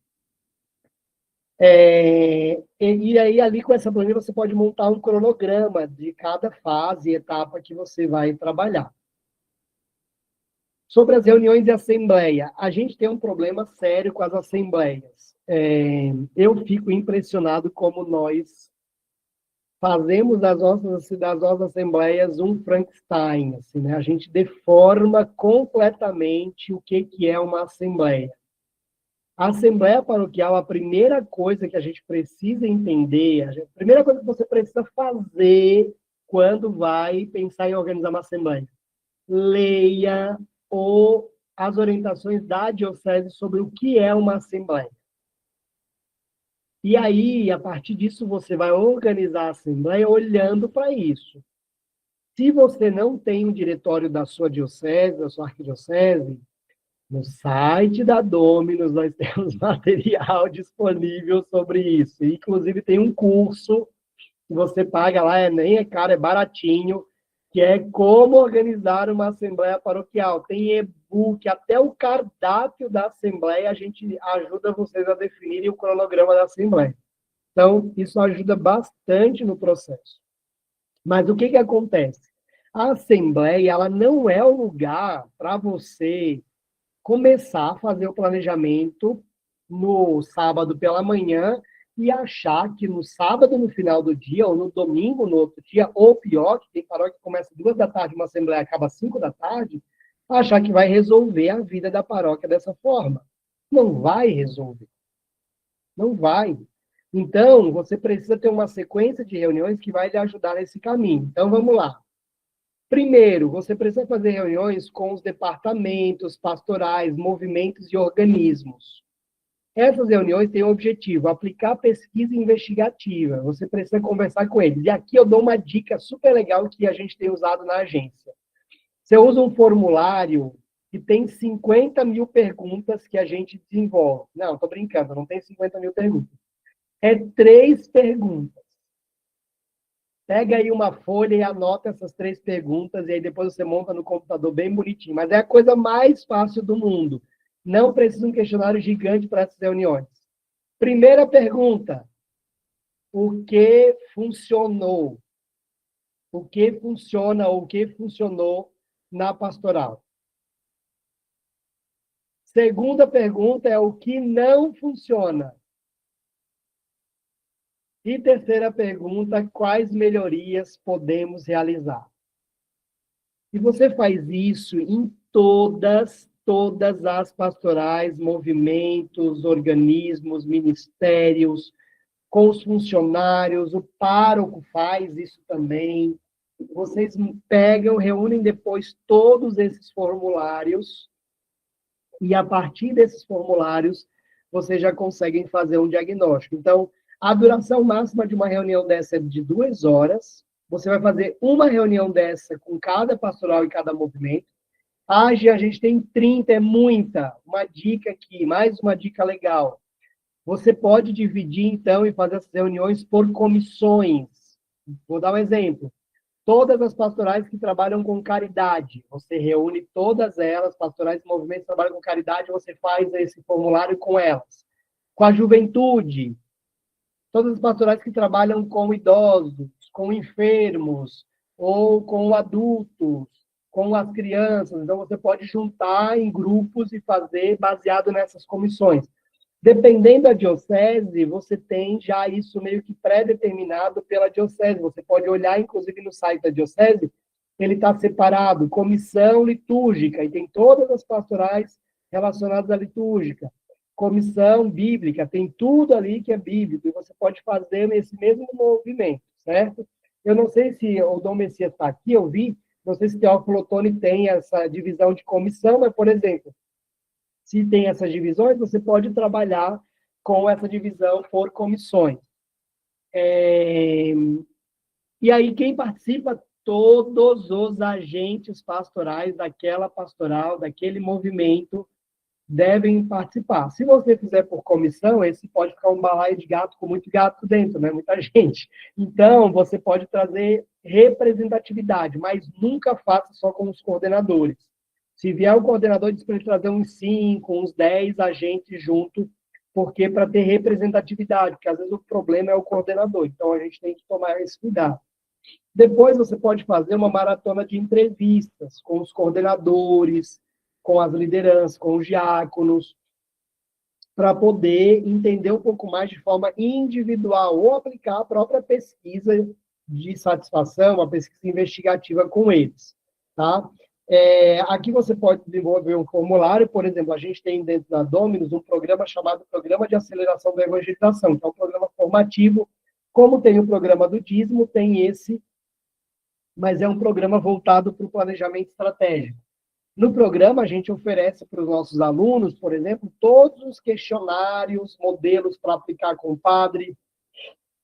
E aí, ali com essa planilha, você pode montar um cronograma de cada fase e etapa que você vai trabalhar. Sobre as reuniões de assembleia, a gente tem um problema sério com as assembleias. Eu fico impressionado como nós fazemos das nossas assembleias um Frankenstein, assim, né? A gente deforma completamente o que é uma assembleia. A assembleia paroquial, a primeira coisa que a gente precisa entender, a primeira coisa que você precisa fazer quando vai pensar em organizar uma assembleia, leia as orientações da diocese sobre o que é uma assembleia. E aí, a partir disso, você vai organizar a assembleia olhando para isso. Se você não tem um diretório da sua diocese, da sua arquidiocese, no site da Dominus nós temos material disponível sobre isso. Inclusive tem um curso que você paga lá, nem é caro, é baratinho, que é como organizar uma assembleia paroquial. Tem e-book, até o cardápio da assembleia a gente ajuda vocês a definirem o cronograma da assembleia. Então, isso ajuda bastante no processo. Mas o que acontece? A assembleia, ela não é o lugar para você começar a fazer o planejamento no sábado pela manhã e achar que no sábado, no final do dia, ou no domingo, no outro dia, ou pior, que tem paróquia que começa 2 da tarde, uma assembleia acaba 5 da tarde, achar que vai resolver a vida da paróquia dessa forma. Não vai resolver. Não vai. Então, você precisa ter uma sequência de reuniões que vai lhe ajudar nesse caminho. Então, vamos lá. Primeiro, você precisa fazer reuniões com os departamentos pastorais, movimentos e organismos. Essas reuniões têm o objetivo, aplicar pesquisa investigativa. Você precisa conversar com eles. E aqui eu dou uma dica super legal que a gente tem usado na agência. Você usa um formulário que tem 50 mil perguntas que a gente desenvolve. Não, estou brincando, não tem 50 mil perguntas. É 3 perguntas. Pega aí uma folha e anota essas 3 perguntas, e aí depois você monta no computador bem bonitinho. Mas é a coisa mais fácil do mundo. Não precisa um questionário gigante para essas reuniões. Primeira pergunta: o que funcionou? O que funciona ou o que funcionou na pastoral? Segunda pergunta é o que não funciona. E terceira pergunta, quais melhorias podemos realizar? E você faz isso em todas as pastorais, movimentos, organismos, ministérios, com os funcionários, o pároco faz isso também. Vocês pegam, reúnem depois todos esses formulários, e a partir desses formulários, vocês já conseguem fazer um diagnóstico. Então, a duração máxima de uma reunião dessa é de 2 horas. Você vai fazer uma reunião dessa com cada pastoral e cada movimento. Age, a gente tem 30, é muita. Uma dica aqui, mais uma dica legal. Você pode dividir, então, e fazer essas reuniões por comissões. Vou dar um exemplo. Todas as pastorais que trabalham com caridade, você reúne todas elas, pastorais e movimentos que trabalham com caridade, você faz esse formulário com elas. Com a juventude, todas as pastorais que trabalham com idosos, com enfermos, ou com adultos, com as crianças. Então, você pode juntar em grupos e fazer baseado nessas comissões. Dependendo da diocese, você tem já isso meio que pré-determinado pela diocese. Você pode olhar, inclusive, no site da diocese, ele está separado, comissão litúrgica, e tem todas as pastorais relacionadas à litúrgica. Comissão bíblica, tem tudo ali que é bíblico, e você pode fazer nesse mesmo movimento, certo? Eu não sei se o Dom Messias está aqui, eu vi, não sei se o Teófilo Otoni tem essa divisão de comissão, mas, por exemplo, se tem essas divisões, você pode trabalhar com essa divisão por comissões. E aí, quem participa? Todos os agentes pastorais daquela pastoral, daquele movimento, devem participar. Se você fizer por comissão, esse pode ficar um balaio de gato com muito gato dentro, né? Muita gente. Então, você pode trazer representatividade, mas nunca faça só com os coordenadores. Se vier o coordenador, diz para ele trazer uns 5, uns 10 agentes junto, porque para ter representatividade, porque às vezes o problema é o coordenador, então a gente tem que tomar esse cuidado. Depois você pode fazer uma maratona de entrevistas com os coordenadores, com as lideranças, com os diáconos, para poder entender um pouco mais de forma individual ou aplicar a própria pesquisa de satisfação, uma pesquisa investigativa com eles, tá? Aqui você pode desenvolver um formulário, por exemplo, a gente tem dentro da Dominus um programa chamado Programa de Aceleração da Evangelização, que é um programa formativo, como tem o programa do dízimo, tem esse, mas é um programa voltado para o planejamento estratégico. No programa, a gente oferece para os nossos alunos, por exemplo, todos os questionários, modelos para aplicar com o padre,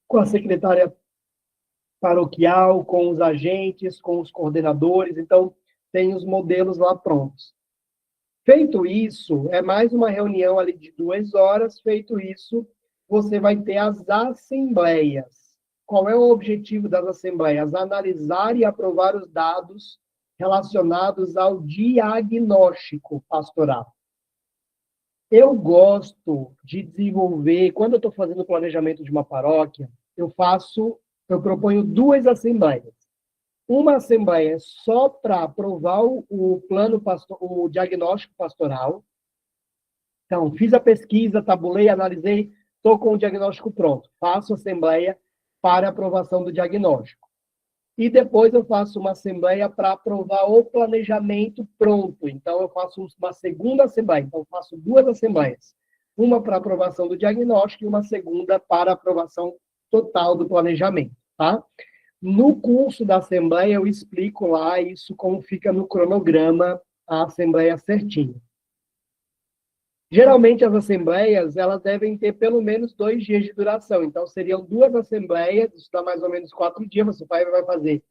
com a secretária paroquial, com os agentes, com os coordenadores. Então, tem os modelos lá prontos. Feito isso, é mais uma reunião ali de 2 horas. Feito isso, você vai ter as assembleias. Qual é o objetivo das assembleias? Analisar e aprovar os dados relacionados ao diagnóstico pastoral. Eu gosto de desenvolver, quando eu estou fazendo o planejamento de uma paróquia, eu proponho 2 assembleias. Uma assembleia só para aprovar o plano o diagnóstico pastoral. Então, fiz a pesquisa, tabulei, analisei, estou com o diagnóstico pronto. Faço assembleia para aprovação do diagnóstico. E depois eu faço uma assembleia para aprovar o planejamento pronto. Então, eu faço uma segunda assembleia. Então, eu faço 2 assembleias. Uma para aprovação do diagnóstico e uma segunda para aprovação total do planejamento, tá? No curso da assembleia, eu explico lá isso, como fica no cronograma, a assembleia certinho. Geralmente, as assembleias, elas devem ter pelo menos 2 dias de duração. Então, seriam 2 assembleias, isso dá mais ou menos 4 dias. Você vai fazer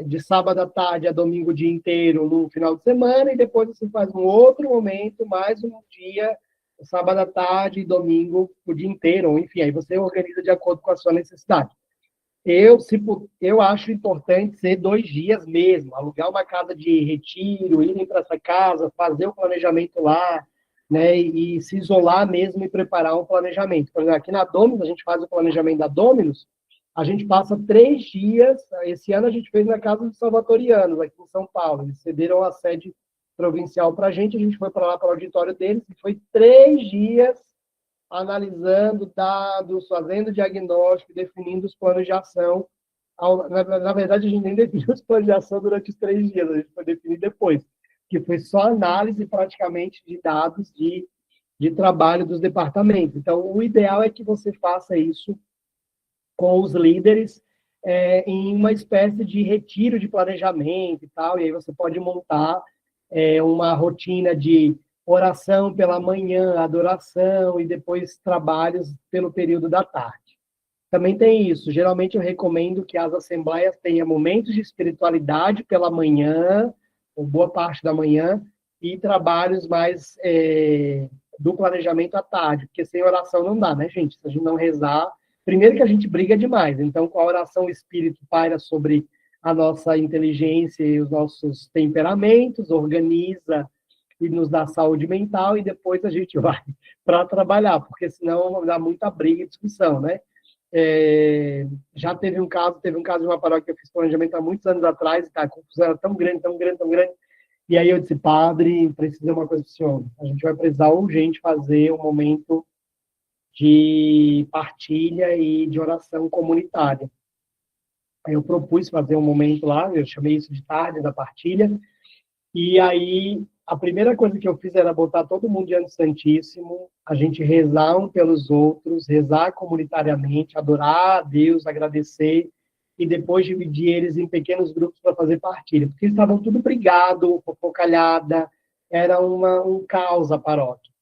de sábado à tarde a domingo o dia inteiro no final de semana, e depois você faz um outro momento, mais um dia, sábado à tarde e domingo o dia inteiro. Enfim, aí você organiza de acordo com a sua necessidade. Eu acho importante ser 2 dias mesmo, alugar uma casa de retiro, irem para essa casa, fazer o planejamento lá, né, e se isolar mesmo e preparar um planejamento. Por exemplo, aqui na Dominus, a gente faz o planejamento da Dominus, a gente passa 3 dias, esse ano a gente fez na casa dos salvatorianos, aqui em São Paulo, eles cederam a sede provincial para a gente foi para lá, para o auditório deles, e foi 3 dias analisando dados, fazendo diagnóstico, definindo os planos de ação. Na verdade, a gente nem definiu os planos de ação durante os 3 dias, a gente foi definir depois, que foi só análise praticamente de dados de trabalho dos departamentos. Então, o ideal é que você faça isso com os líderes em uma espécie de retiro de planejamento e tal, e aí você pode montar uma rotina de oração pela manhã, adoração e depois trabalhos pelo período da tarde. Também tem isso. Geralmente eu recomendo que as assembleias tenham momentos de espiritualidade pela manhã, ou boa parte da manhã, e trabalhos mais do planejamento à tarde, porque sem oração não dá, né, gente? Se a gente não rezar, primeiro que a gente briga demais, então com a oração o espírito paira sobre a nossa inteligência e os nossos temperamentos, organiza e nos dá saúde mental, e depois a gente vai para trabalhar, porque senão dá muita briga e discussão, né? Já teve um caso de uma paróquia que eu fiz planejamento há muitos anos atrás, a confusão era tão grande, tão grande, tão grande, e aí eu disse, padre, precisa de uma coisa do senhor, a gente vai precisar urgente fazer um momento de partilha e de oração comunitária. Aí eu propus fazer um momento lá, eu chamei isso de tarde da partilha, e aí a primeira coisa que eu fiz era botar todo mundo diante do Santíssimo, a gente rezar um pelos outros, rezar comunitariamente, adorar a Deus, agradecer, e depois dividir eles em pequenos grupos para fazer partilha, porque eles estavam tudo brigado, fofocalhada, era um caos a paróquia.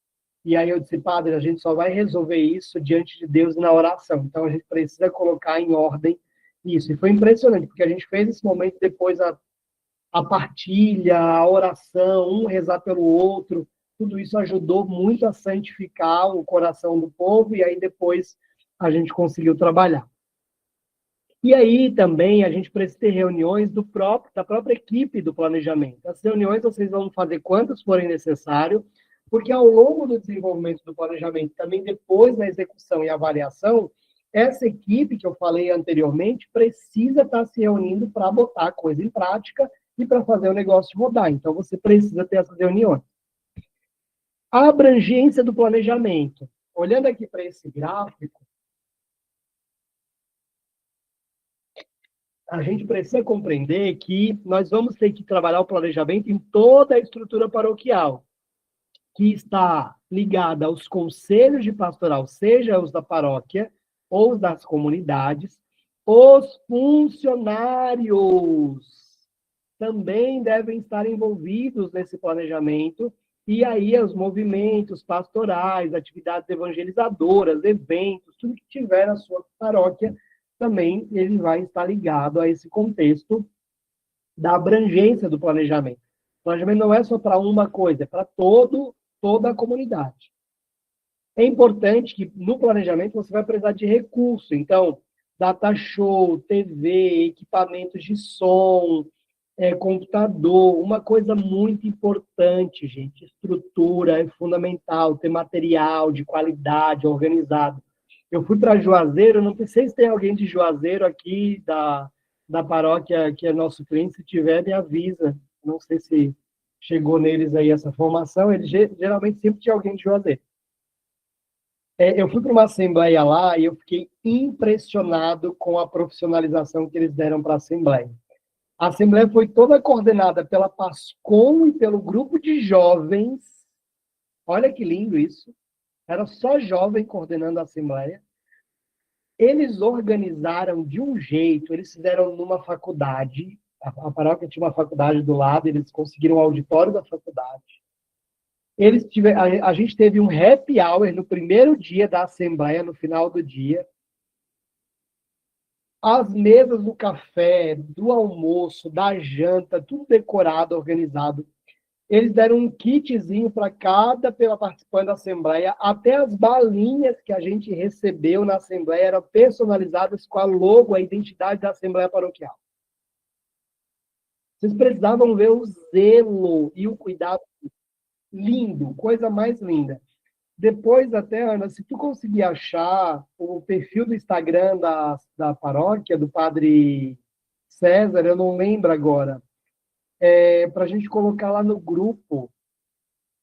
E aí eu disse, padre, a gente só vai resolver isso diante de Deus na oração, então a gente precisa colocar em ordem isso. E foi impressionante, porque a gente fez esse momento depois a partilha, a oração, um rezar pelo outro, tudo isso ajudou muito a santificar o coração do povo, e aí depois a gente conseguiu trabalhar. E aí também a gente precisa ter reuniões da própria equipe do planejamento. As reuniões vocês vão fazer quantas forem necessário, porque ao longo do desenvolvimento do planejamento, também depois na execução e avaliação, essa equipe que eu falei anteriormente precisa estar se reunindo para botar a coisa em prática e para fazer o negócio rodar. Então, você precisa ter essas reuniões. A abrangência do planejamento. Olhando aqui para esse gráfico, a gente precisa compreender que nós vamos ter que trabalhar o planejamento em toda a estrutura paroquial, que está ligada aos conselhos de pastoral, seja os da paróquia ou os das comunidades, os funcionários também devem estar envolvidos nesse planejamento, e aí os movimentos pastorais, atividades evangelizadoras, eventos, tudo que tiver na sua paróquia, também ele vai estar ligado a esse contexto da abrangência do planejamento. O planejamento não é só para uma coisa, é para toda a comunidade. É importante que no planejamento você vai precisar de recurso, então, data show, TV, equipamentos de som, computador, uma coisa muito importante, gente, estrutura é fundamental, ter material de qualidade, organizado. Eu fui para Juazeiro, não sei se tem alguém de Juazeiro aqui, da paróquia que é nosso cliente, se tiver, me avisa. Não sei se chegou neles aí essa formação, eles geralmente sempre tinha alguém de Juazeiro. Eu fui para uma assembleia lá e eu fiquei impressionado com a profissionalização que eles deram para a assembleia. A assembleia foi toda coordenada pela PASCOM e pelo grupo de jovens. Olha que lindo isso. Era só jovem coordenando a assembleia. Eles organizaram de um jeito, eles fizeram numa faculdade, a paróquia tinha uma faculdade do lado, eles conseguiram o auditório da faculdade. A gente teve um happy hour no primeiro dia da assembleia, no final do dia. As mesas do café, do almoço, da janta, tudo decorado, organizado. Eles deram um kitzinho para pela participante da assembleia. Até as balinhas que a gente recebeu na assembleia eram personalizadas com a logo, a identidade da assembleia paroquial. Vocês precisavam ver o zelo e o cuidado. Lindo, coisa mais linda. Depois, até, Ana, se tu conseguir achar o perfil do Instagram da paróquia, do padre César, eu não lembro agora, para a gente colocar lá no grupo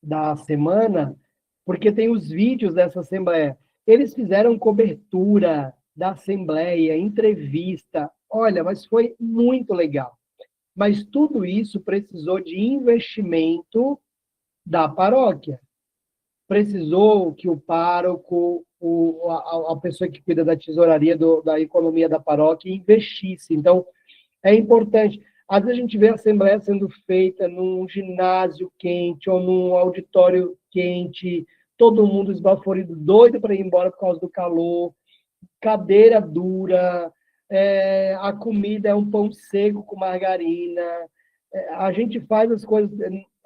da semana, porque tem os vídeos dessa assembleia. Eles fizeram cobertura da assembleia, entrevista. Olha, mas foi muito legal. Mas tudo isso precisou de investimento da paróquia. Precisou que o pároco, a pessoa que cuida da tesouraria da economia da paróquia investisse. Então, é importante. Às vezes a gente vê a assembleia sendo feita num ginásio quente ou num auditório quente, todo mundo esbaforido, doido para ir embora por causa do calor, cadeira dura, a comida é um pão seco com margarina. A gente faz as coisas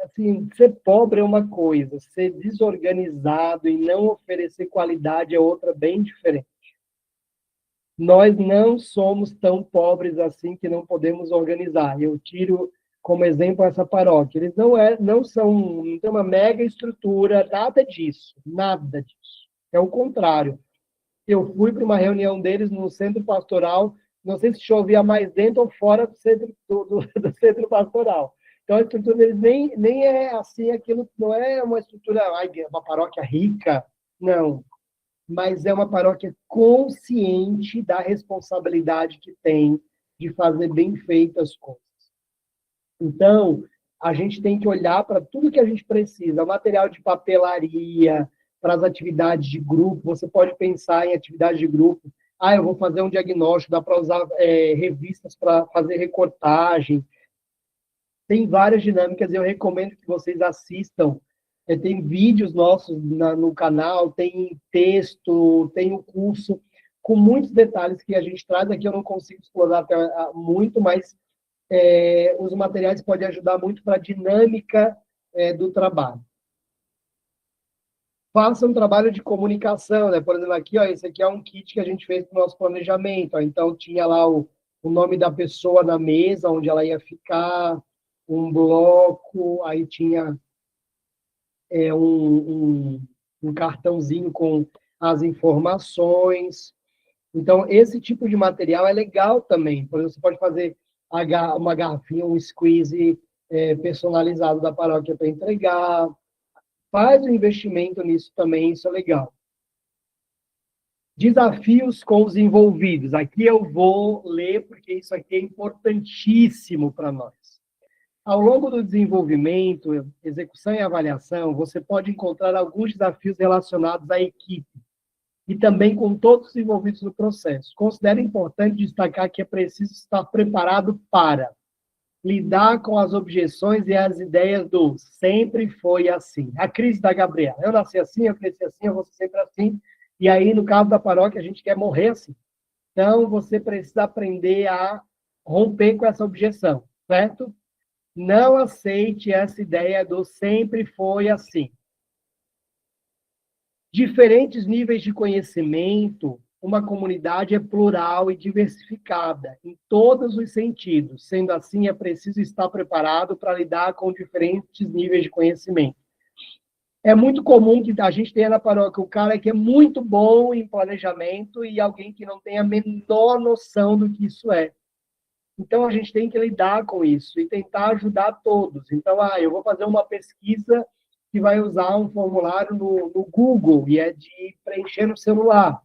assim, ser pobre é uma coisa, ser desorganizado e não oferecer qualidade é outra bem diferente. Nós não somos tão pobres assim que não podemos organizar. Eu tiro como exemplo essa paróquia. Eles não tem uma mega estrutura, nada disso, nada disso. É o contrário. Eu fui para uma reunião deles no centro pastoral, não sei se chovia mais dentro ou fora do centro, do centro pastoral. Então, a estrutura deles nem é assim, aquilo não é uma estrutura, uma paróquia rica, não. Mas é uma paróquia consciente da responsabilidade que tem de fazer bem feitas as coisas. Então, a gente tem que olhar para tudo que a gente precisa, material de papelaria, para as atividades de grupo, você pode pensar em atividade de grupo. Ah, eu vou fazer um diagnóstico, dá para usar revistas para fazer recortagem. Tem várias dinâmicas, eu recomendo que vocês assistam. Tem vídeos nossos no canal, tem texto, tem o curso, com muitos detalhes que a gente traz aqui, eu não consigo explorar até muito, mas os materiais podem ajudar muito para a dinâmica do trabalho. Faça um trabalho de comunicação, né? Por exemplo, aqui, ó, esse aqui é um kit que a gente fez para o nosso planejamento. Ó. Então, tinha lá o nome da pessoa na mesa, onde ela ia ficar, um bloco, aí tinha um cartãozinho com as informações. Então, esse tipo de material é legal também. Por exemplo, você pode fazer uma garrafinha, um squeeze personalizado da paróquia para entregar. Faz o investimento nisso também, isso é legal. Desafios com os envolvidos. Aqui eu vou ler, porque isso aqui é importantíssimo para nós. Ao longo do desenvolvimento, execução e avaliação, você pode encontrar alguns desafios relacionados à equipe e também com todos os envolvidos no processo. Considero importante destacar que é preciso estar preparado para lidar com as objeções e as ideias do sempre foi assim. A crise da Gabriela. Eu nasci assim, eu cresci assim, eu vou ser sempre assim. E aí, no caso da paróquia, a gente quer morrer assim. Então, você precisa aprender a romper com essa objeção, certo? Não aceite essa ideia do sempre foi assim. Diferentes níveis de conhecimento, uma comunidade é plural e diversificada, em todos os sentidos. Sendo assim, é preciso estar preparado para lidar com diferentes níveis de conhecimento. É muito comum que a gente tenha na paróquia o cara que é muito bom em planejamento e alguém que não tem a menor noção do que isso é. Então, a gente tem que lidar com isso e tentar ajudar todos. Então, eu vou fazer uma pesquisa que vai usar um formulário no Google e é de preencher no celular.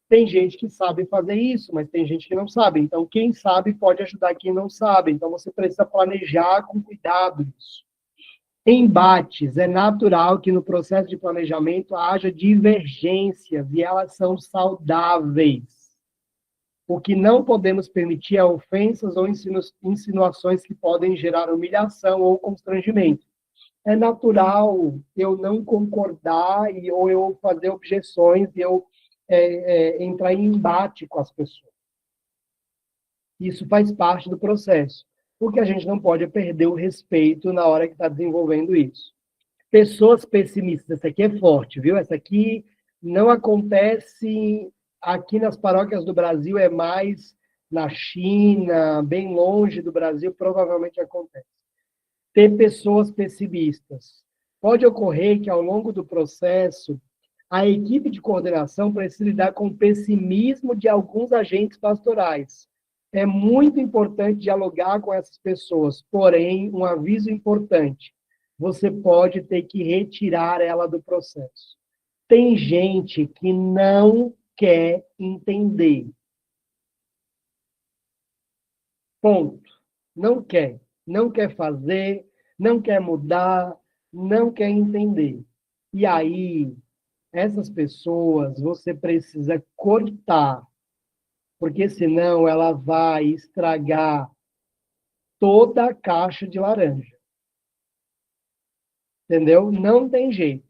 Tem gente que sabe fazer isso, mas tem gente que não sabe. Então, quem sabe pode ajudar quem não sabe. Então, você precisa planejar com cuidado isso. Embates. É natural que no processo de planejamento haja divergências e elas são saudáveis. O que não podemos permitir é ofensas ou insinuações que podem gerar humilhação ou constrangimento. É natural eu não concordar ou eu fazer objeções e eu entrar em embate com as pessoas. Isso faz parte do processo. O que a gente não pode é perder o respeito na hora que está desenvolvendo isso. Pessoas pessimistas, essa aqui é forte, viu? Essa aqui não acontece aqui nas paróquias do Brasil, é mais na China, bem longe do Brasil, provavelmente acontece. Ter pessoas pessimistas. Pode ocorrer que, ao longo do processo, a equipe de coordenação precisa lidar com o pessimismo de alguns agentes pastorais. É muito importante dialogar com essas pessoas, porém, um aviso importante. você pode ter que retirar ela do processo. Tem gente que não quer entender. Ponto. Não quer. Não quer fazer, não quer mudar, não quer entender. E aí, essas pessoas você precisa cortar, porque senão ela vai estragar toda a caixa de laranja. Entendeu? Não tem jeito.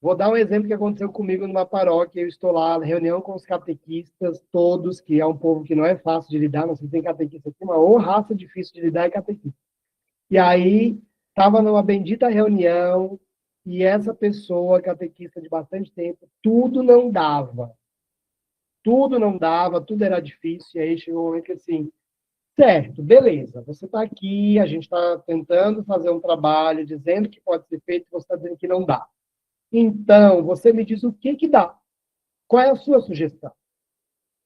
Vou dar um exemplo que aconteceu comigo numa paróquia. Eu estou lá, na reunião com os catequistas, todos, que é um povo que não é fácil de lidar, não sei se tem catequista aqui, uma ou raça difícil de lidar é catequista. E aí, estava numa bendita reunião, e essa pessoa, catequista de bastante tempo, tudo não dava, tudo era difícil, e aí chegou um momento que assim, certo, beleza, você está aqui, a gente está tentando fazer um trabalho, dizendo que pode ser feito, você está dizendo que não dá. Então, você me diz o que que dá. Qual é a sua sugestão?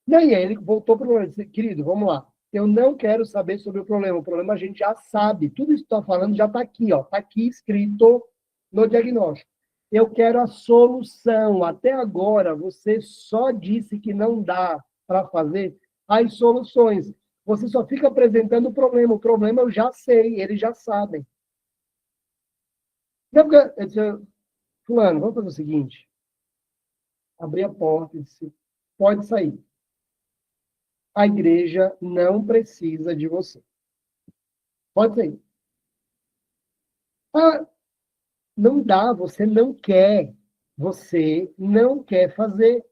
E aí ele voltou para o disse, querido, vamos lá. Eu não quero saber sobre o problema a gente já sabe. Tudo isso que está falando já está aqui, ó, está aqui escrito no diagnóstico. Eu quero a solução. Até agora, você só disse que não dá para fazer as soluções. Você só fica apresentando o problema eu já sei, eles já sabem. Eu disse, fulano, vamos fazer o seguinte. Abri a porta e disse, pode sair. A igreja não precisa de você. Pode sair. Ah, não dá, você não quer. Você não quer fazer.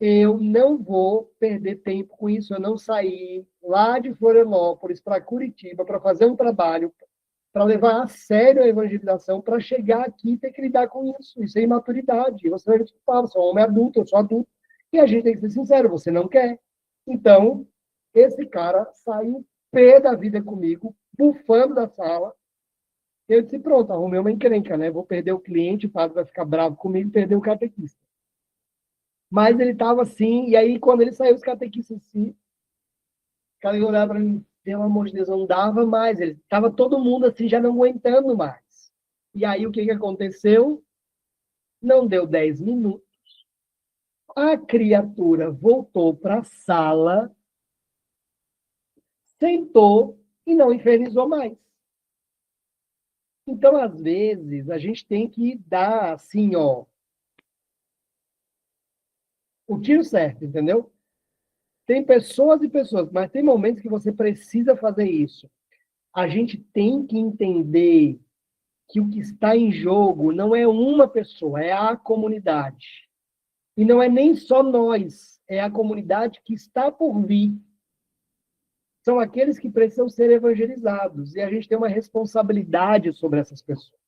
Eu não vou perder tempo com isso. Eu não saí lá de Florianópolis para Curitiba para fazer um trabalho, para levar a sério a evangelização, para chegar aqui e ter que lidar com isso. Isso é imaturidade. Você vai me desculpar, você é um homem adulto, eu sou adulto. E a gente tem que ser sincero, você não quer. Então, esse cara saiu pé da vida comigo, bufando da sala. Eu disse, pronto, arrumei uma encrenca, né? Vou perder o cliente, o padre vai ficar bravo comigo e perder o catequista. Mas ele estava assim, e aí quando ele saiu, os catequistas assim, o cara olhava para mim, pelo amor de Deus, não dava mais. Ele estava todo mundo assim, já não aguentando mais. E aí o que aconteceu? Não deu 10 minutos. A criatura voltou para a sala, sentou e não infernizou mais. Então, às vezes, a gente tem que dar assim, ó, o tiro certo, entendeu? Tem pessoas e pessoas, mas tem momentos que você precisa fazer isso. A gente tem que entender que o que está em jogo não é uma pessoa, é a comunidade. E não é nem só nós, é a comunidade que está por vir. São aqueles que precisam ser evangelizados. E a gente tem uma responsabilidade sobre essas pessoas.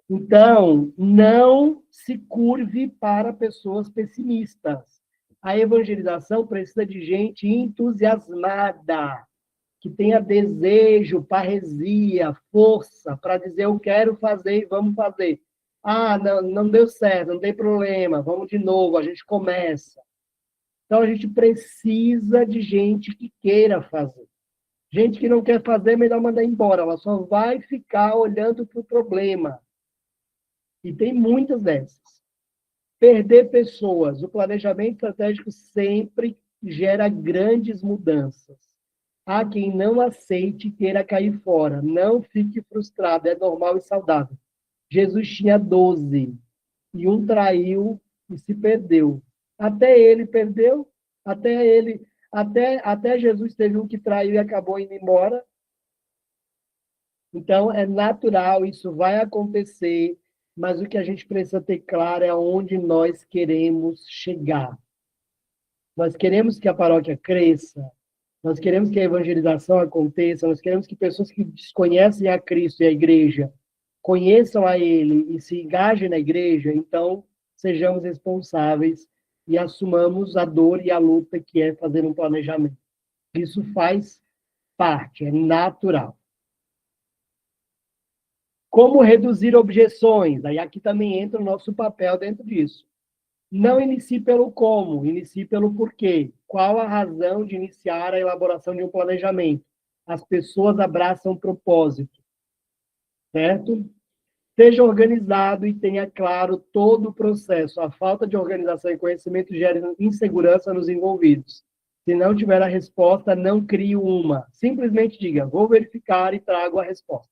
Então, não se curve para pessoas pessimistas. A evangelização precisa de gente entusiasmada, que tenha desejo, parresia, força para dizer eu quero fazer e vamos fazer. Ah, não, não deu certo, não tem problema, vamos de novo, a gente começa. Então a gente precisa de gente que queira fazer. Gente que não quer fazer, é melhor mandar embora, ela só vai ficar olhando para o problema. E tem muitas dessas. Perder pessoas. O planejamento estratégico sempre gera grandes mudanças. Há quem não aceite e queira cair fora. Não fique frustrado, é normal e saudável. Jesus tinha 12 e um traiu e se perdeu. Até ele perdeu, até Jesus teve um que traiu e acabou indo embora. Então, é natural, isso vai acontecer, mas o que a gente precisa ter claro é aonde nós queremos chegar. Nós queremos que a paróquia cresça, nós queremos que a evangelização aconteça, nós queremos que pessoas que desconhecem a Cristo e a igreja conheçam a Ele e se engajem na igreja, então sejamos responsáveis e assumamos a dor e a luta que é fazer um planejamento. Isso faz parte, é natural. Como reduzir objeções? Aí aqui também entra o nosso papel dentro disso. Não inicie pelo como, inicie pelo porquê. Qual a razão de iniciar a elaboração de um planejamento? As pessoas abraçam propósito, certo? Seja organizado e tenha claro todo o processo. A falta de organização e conhecimento gera insegurança nos envolvidos. Se não tiver a resposta, não crie uma. Simplesmente diga, vou verificar e trago a resposta.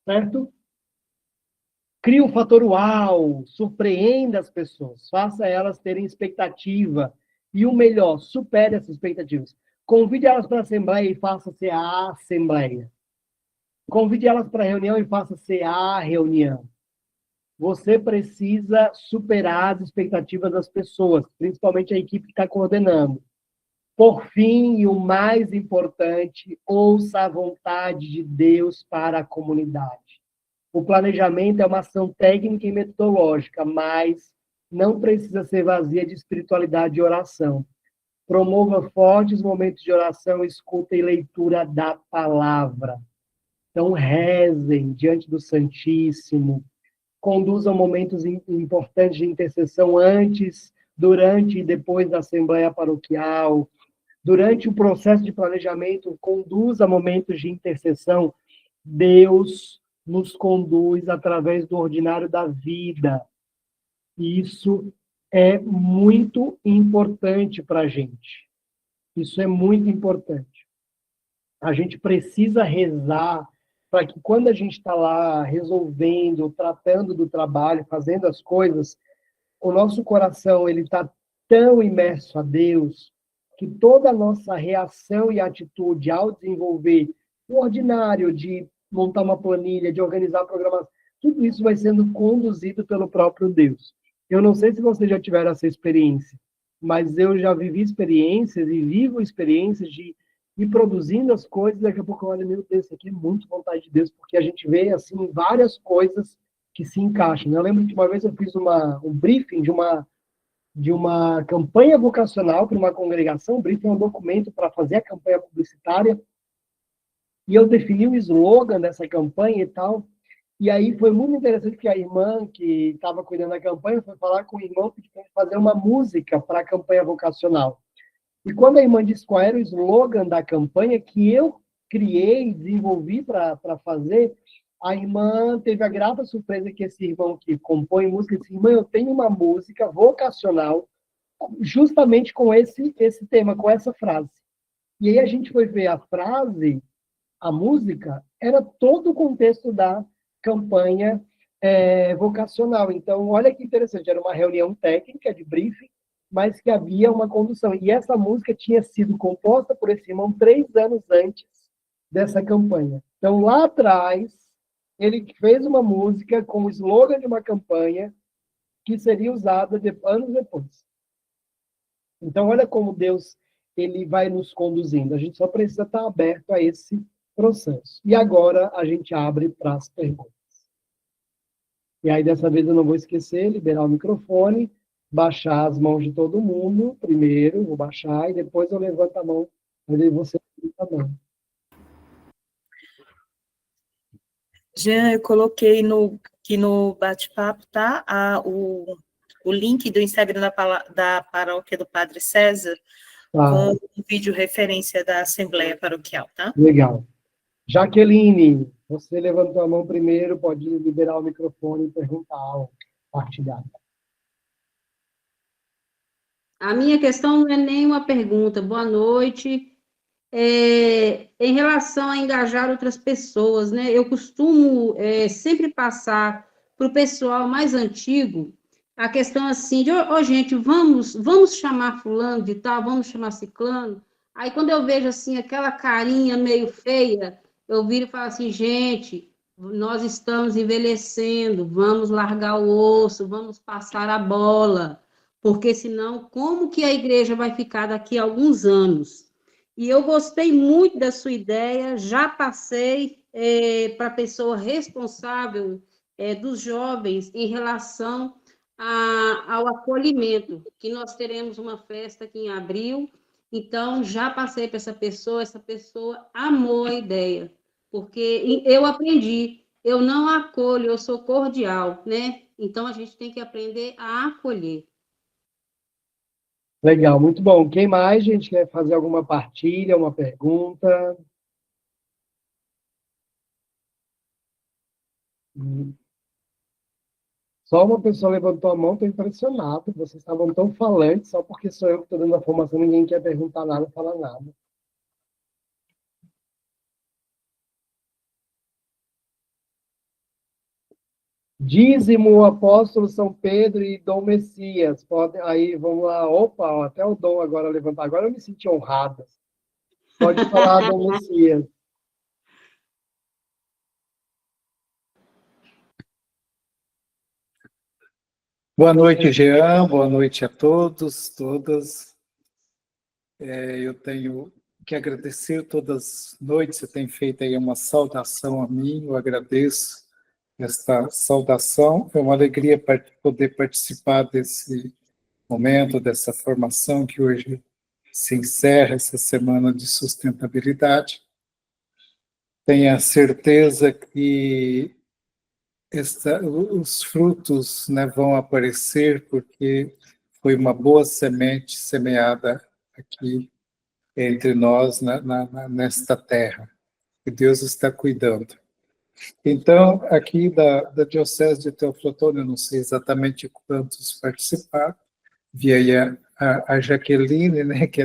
Certo? Crie um fator uau, surpreenda as pessoas, faça elas terem expectativa. E o melhor, supere essas expectativas. Convide elas para a assembleia e faça-se a assembleia. Convide elas para a reunião e faça-se a reunião. Você precisa superar as expectativas das pessoas, principalmente a equipe que está coordenando. Por fim, e o mais importante, ouça a vontade de Deus para a comunidade. O planejamento é uma ação técnica e metodológica, mas não precisa ser vazia de espiritualidade e oração. Promova fortes momentos de oração, escuta e leitura da palavra. Então, rezem diante do Santíssimo, conduzam momentos importantes de intercessão antes, durante e depois da Assembleia Paroquial. Durante o processo de planejamento, conduza momentos de intercessão. Deus nos conduz através do ordinário da vida. Isso é muito importante para a gente. Isso é muito importante. A gente precisa rezar para que quando a gente está lá resolvendo, tratando do trabalho, fazendo as coisas, o nosso coração ele está tão imerso a Deus que toda a nossa reação e atitude ao desenvolver o ordinário de montar uma planilha, de organizar programas, tudo isso vai sendo conduzido pelo próprio Deus. Eu não sei se vocês já tiveram essa experiência, mas eu já vivi experiências e vivo experiências de ir produzindo as coisas, daqui a pouco eu olho, meu Deus, isso aqui é muito vontade de Deus, porque a gente vê, assim, várias coisas que se encaixam. Eu lembro que uma vez eu fiz um briefing de uma campanha vocacional para uma congregação. O briefing é um documento para fazer a campanha publicitária, e eu defini o slogan dessa campanha e tal. E aí foi muito interessante que a irmã que estava cuidando da campanha foi falar com o irmão que tinha que fazer uma música para a campanha vocacional. E quando a irmã disse qual era o slogan da campanha, que eu criei, desenvolvi para fazer, a irmã teve a grata surpresa que esse irmão que compõe música disse, irmã, eu tenho uma música vocacional justamente com esse tema, com essa frase. E aí a gente foi ver a frase, a música, era todo o contexto da campanha vocacional. Então, olha que interessante, era uma reunião técnica de briefing, mas que havia uma condução. E essa música tinha sido composta por esse irmão 3 anos antes dessa campanha. Então, lá atrás, ele fez uma música com o slogan de uma campanha que seria usada anos depois. Então, olha como Deus ele vai nos conduzindo. A gente só precisa estar aberto a esse processo. E agora a gente abre para as perguntas. E aí, dessa vez, eu não vou esquecer, liberar o microfone, baixar as mãos de todo mundo, primeiro, vou baixar, e depois eu levanto a mão, e você levanta a mão. Jean, eu coloquei aqui no bate-papo, tá? O link do Instagram da paróquia do Padre César, com um vídeo referência da Assembleia Paroquial, tá? Legal. Jaqueline, você levantou a mão primeiro, pode liberar o microfone e perguntar ao partilhado. A minha questão não é nenhuma pergunta. Boa noite. Em relação a engajar outras pessoas, né? Eu costumo sempre passar para o pessoal mais antigo a questão assim de, gente, vamos chamar fulano de tal, vamos chamar ciclano. Aí quando eu vejo assim aquela carinha meio feia, eu viro e falo assim, gente, nós estamos envelhecendo, vamos largar o osso, vamos passar a bola, porque senão como que a igreja vai ficar daqui a alguns anos? E eu gostei muito da sua ideia, já passei para a pessoa responsável dos jovens em relação ao acolhimento, que nós teremos uma festa aqui em abril, então já passei para essa pessoa amou a ideia, porque eu aprendi, eu não acolho, eu sou cordial, né? Então a gente tem que aprender a acolher. Legal, muito bom. Quem mais, gente, quer fazer alguma partilha, uma pergunta? Só uma pessoa levantou a mão, estou impressionado. Vocês estavam tão falantes, só porque sou eu que estou dando a formação, ninguém quer perguntar nada, falar nada. Dízimo, apóstolo São Pedro e Dom Messias. Pode, aí, vamos lá. Opa, até o Dom agora levantar. Agora eu me senti honrado. Pode falar, Dom Messias. Boa noite, Jean. Boa noite a todos, todas. Eu tenho que agradecer todas as noites. Você tem feito aí uma saudação a mim. Eu agradeço esta saudação. É uma alegria poder participar desse momento, dessa formação que hoje se encerra, essa semana de sustentabilidade. Tenho a certeza que os frutos, né, vão aparecer, porque foi uma boa semente semeada aqui entre nós, nesta terra, que Deus está cuidando. Então, aqui da Diocese de Teoflotone, eu não sei exatamente quantos participaram, vi aí a Jaqueline, né, que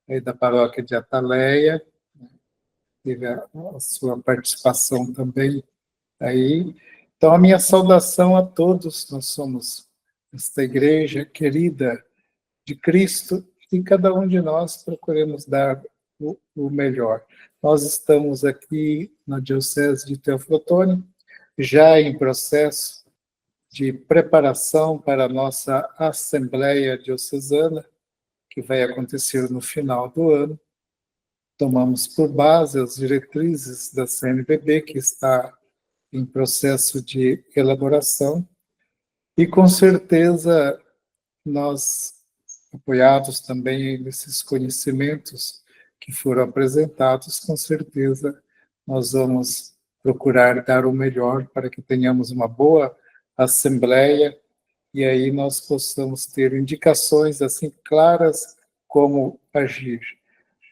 é da paróquia de Ataleia, teve a sua participação também aí. Então, a minha saudação a todos. Nós somos esta igreja querida de Cristo e cada um de nós procuremos dar o melhor. Nós estamos aqui na Diocese de Teoflotone, já em processo de preparação para a nossa Assembleia Diocesana, que vai acontecer no final do ano. Tomamos por base as diretrizes da CNBB, que está em processo de elaboração, e com certeza nós, apoiados também nesses conhecimentos que foram apresentados, com certeza nós vamos procurar dar o melhor para que tenhamos uma boa assembleia e aí nós possamos ter indicações assim claras como agir.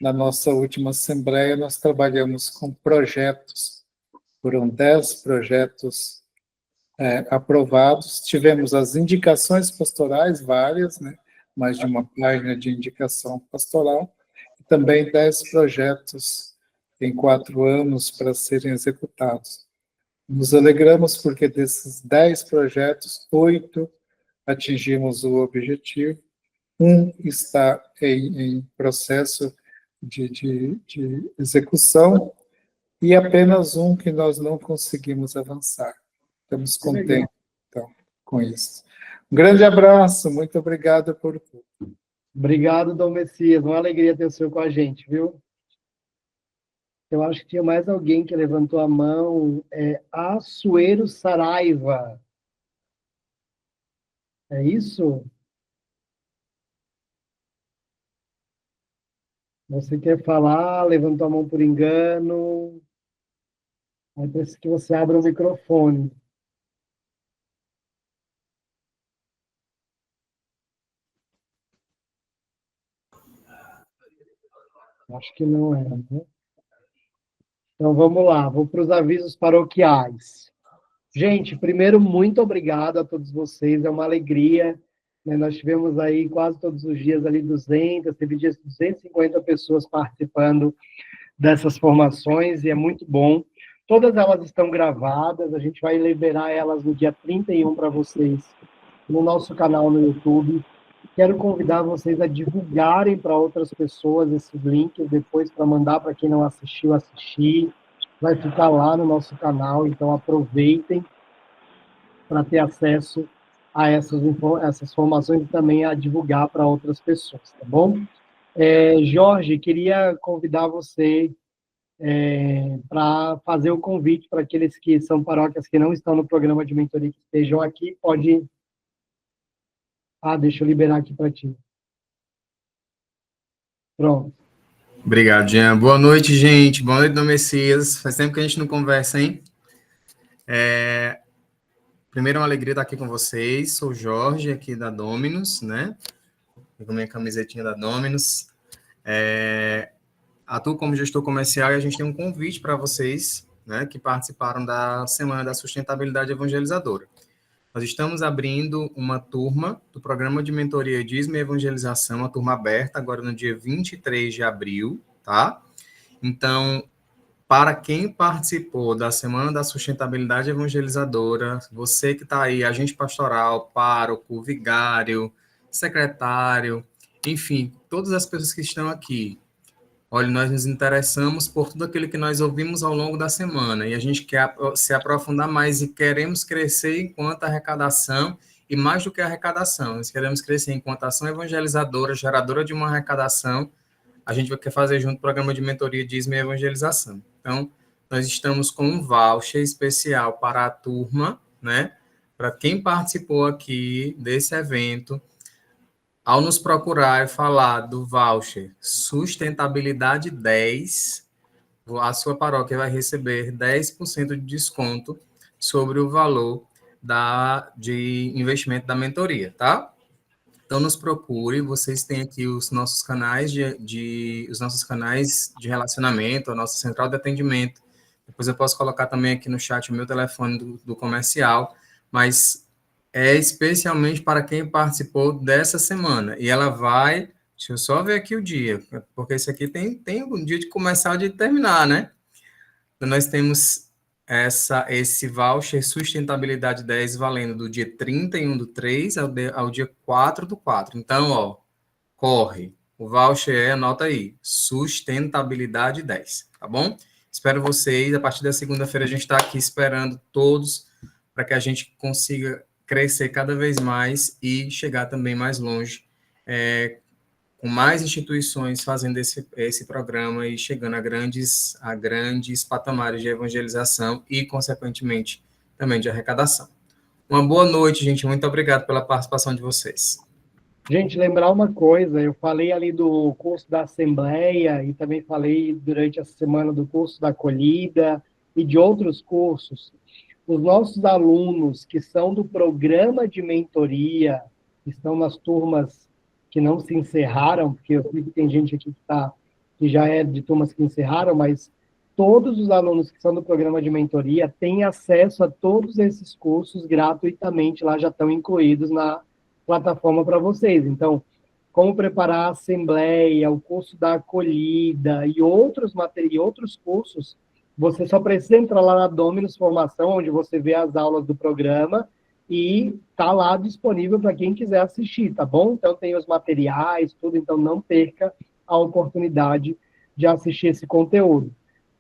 Na nossa última assembleia nós trabalhamos com projetos. Foram 10 projetos aprovados. Tivemos as indicações pastorais, várias, né? Mais de uma página de indicação pastoral. E também 10 projetos em 4 anos para serem executados. Nos alegramos porque desses 10 projetos, 8 atingimos o objetivo. Um está em processo de execução e apenas um que nós não conseguimos avançar. Estamos contentes, então, com isso. Um grande abraço, muito obrigado por tudo. Obrigado, Dom Messias. Uma alegria ter o senhor com a gente, viu? Eu acho que tinha mais alguém que levantou a mão. Assuero Saraiva. É isso? Você quer falar? Levantou a mão por engano? Aí precisa que você abra o microfone. Acho que não é, né? Então vamos lá, vou para os avisos paroquiais. Gente, primeiro, muito obrigado a todos vocês, é uma alegria. Né? Nós tivemos aí quase todos os dias ali 200, teve dias de 250 pessoas participando dessas formações e é muito bom. Todas elas estão gravadas, a gente vai liberar elas no dia 31 para vocês no nosso canal no YouTube. Quero convidar vocês a divulgarem para outras pessoas esses links depois para mandar para quem não assistiu, assistir. Vai ficar lá no nosso canal, então aproveitem para ter acesso a essas formações e também a divulgar para outras pessoas, tá bom? Jorge, queria convidar você para fazer o convite para aqueles que são paróquias que não estão no programa de mentoria que estejam aqui, pode... deixa eu liberar aqui para ti. Pronto. Obrigado, Jean. Boa noite, gente. Boa noite, Dom Messias. Faz tempo que a gente não conversa, hein? Primeiro, é uma alegria estar aqui com vocês. Sou o Jorge, aqui da Dominus, né? Com minha camisetinha da Dominus. Atuo como gestor comercial e a gente tem um convite para vocês, né, que participaram da Semana da Sustentabilidade Evangelizadora. Nós estamos abrindo uma turma do Programa de Mentoria Dízimo e Evangelização, uma turma aberta, agora no dia 23 de abril, tá? Então, para quem participou da Semana da Sustentabilidade Evangelizadora, você que está aí, agente pastoral, pároco, vigário, secretário, enfim, todas as pessoas que estão aqui, olha, nós nos interessamos por tudo aquilo que nós ouvimos ao longo da semana e a gente quer se aprofundar mais e queremos crescer enquanto arrecadação e mais do que arrecadação, nós queremos crescer enquanto ação evangelizadora, geradora de uma arrecadação. A gente vai querer fazer junto o programa de mentoria dízimo e evangelização. Então, nós estamos com um voucher especial para a turma, né? Para quem participou aqui desse evento, ao nos procurar e falar do voucher Sustentabilidade 10, a sua paróquia vai receber 10% de desconto sobre o valor de investimento da mentoria, tá? Então, nos procure, vocês têm aqui os nossos canais os nossos canais de relacionamento, a nossa central de atendimento. Depois eu posso colocar também aqui no chat o meu telefone do comercial, mas é especialmente para quem participou dessa semana. E ela vai, deixa eu só ver aqui o dia, porque esse aqui tem um dia de começar e de terminar, né? Então, nós temos esse voucher Sustentabilidade 10 valendo do dia 31/3 ao dia 4/4. Então, ó, corre. O voucher anota aí, Sustentabilidade 10, tá bom? Espero vocês. A partir da segunda-feira a gente está aqui esperando todos para que a gente consiga crescer cada vez mais e chegar também mais longe, com mais instituições fazendo esse programa e chegando a grandes patamares de evangelização e, consequentemente, também de arrecadação. Uma boa noite, gente. Muito obrigado pela participação de vocês. Gente, lembrar uma coisa, eu falei ali do curso da Assembleia e também falei durante a semana do curso da Acolhida e de outros cursos. Os nossos alunos que são do programa de mentoria, que estão nas turmas que não se encerraram, porque eu sei que tem gente aqui que já é de turmas que encerraram, mas todos os alunos que são do programa de mentoria têm acesso a todos esses cursos gratuitamente, lá já estão incluídos na plataforma para vocês. Então, como preparar a Assembleia, o curso da Acolhida e outros cursos, você só precisa entrar lá na Dominus Formação, onde você vê as aulas do programa, e está lá disponível para quem quiser assistir, tá bom? Então, tem os materiais, tudo, então não perca a oportunidade de assistir esse conteúdo.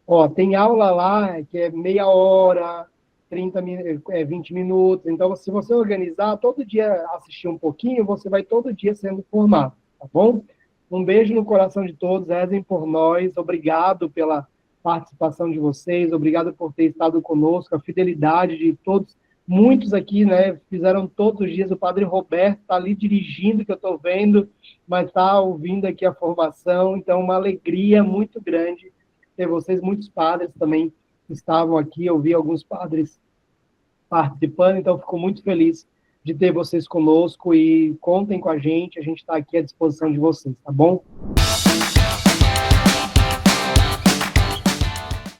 Ó, tem aula lá que é meia hora, 20 minutos, então, se você organizar, todo dia assistir um pouquinho, você vai todo dia sendo formado, tá bom? Um beijo no coração de todos, rezem por nós, obrigado pela participação de vocês, obrigado por ter estado conosco, a fidelidade de todos, muitos aqui, né, fizeram todos os dias, o Padre Roberto está ali dirigindo, que eu estou vendo, mas está ouvindo aqui a formação, então uma alegria muito grande ter vocês, muitos padres também estavam aqui, eu vi alguns padres participando, então fico muito feliz de ter vocês conosco e contem com a gente está aqui à disposição de vocês, tá bom?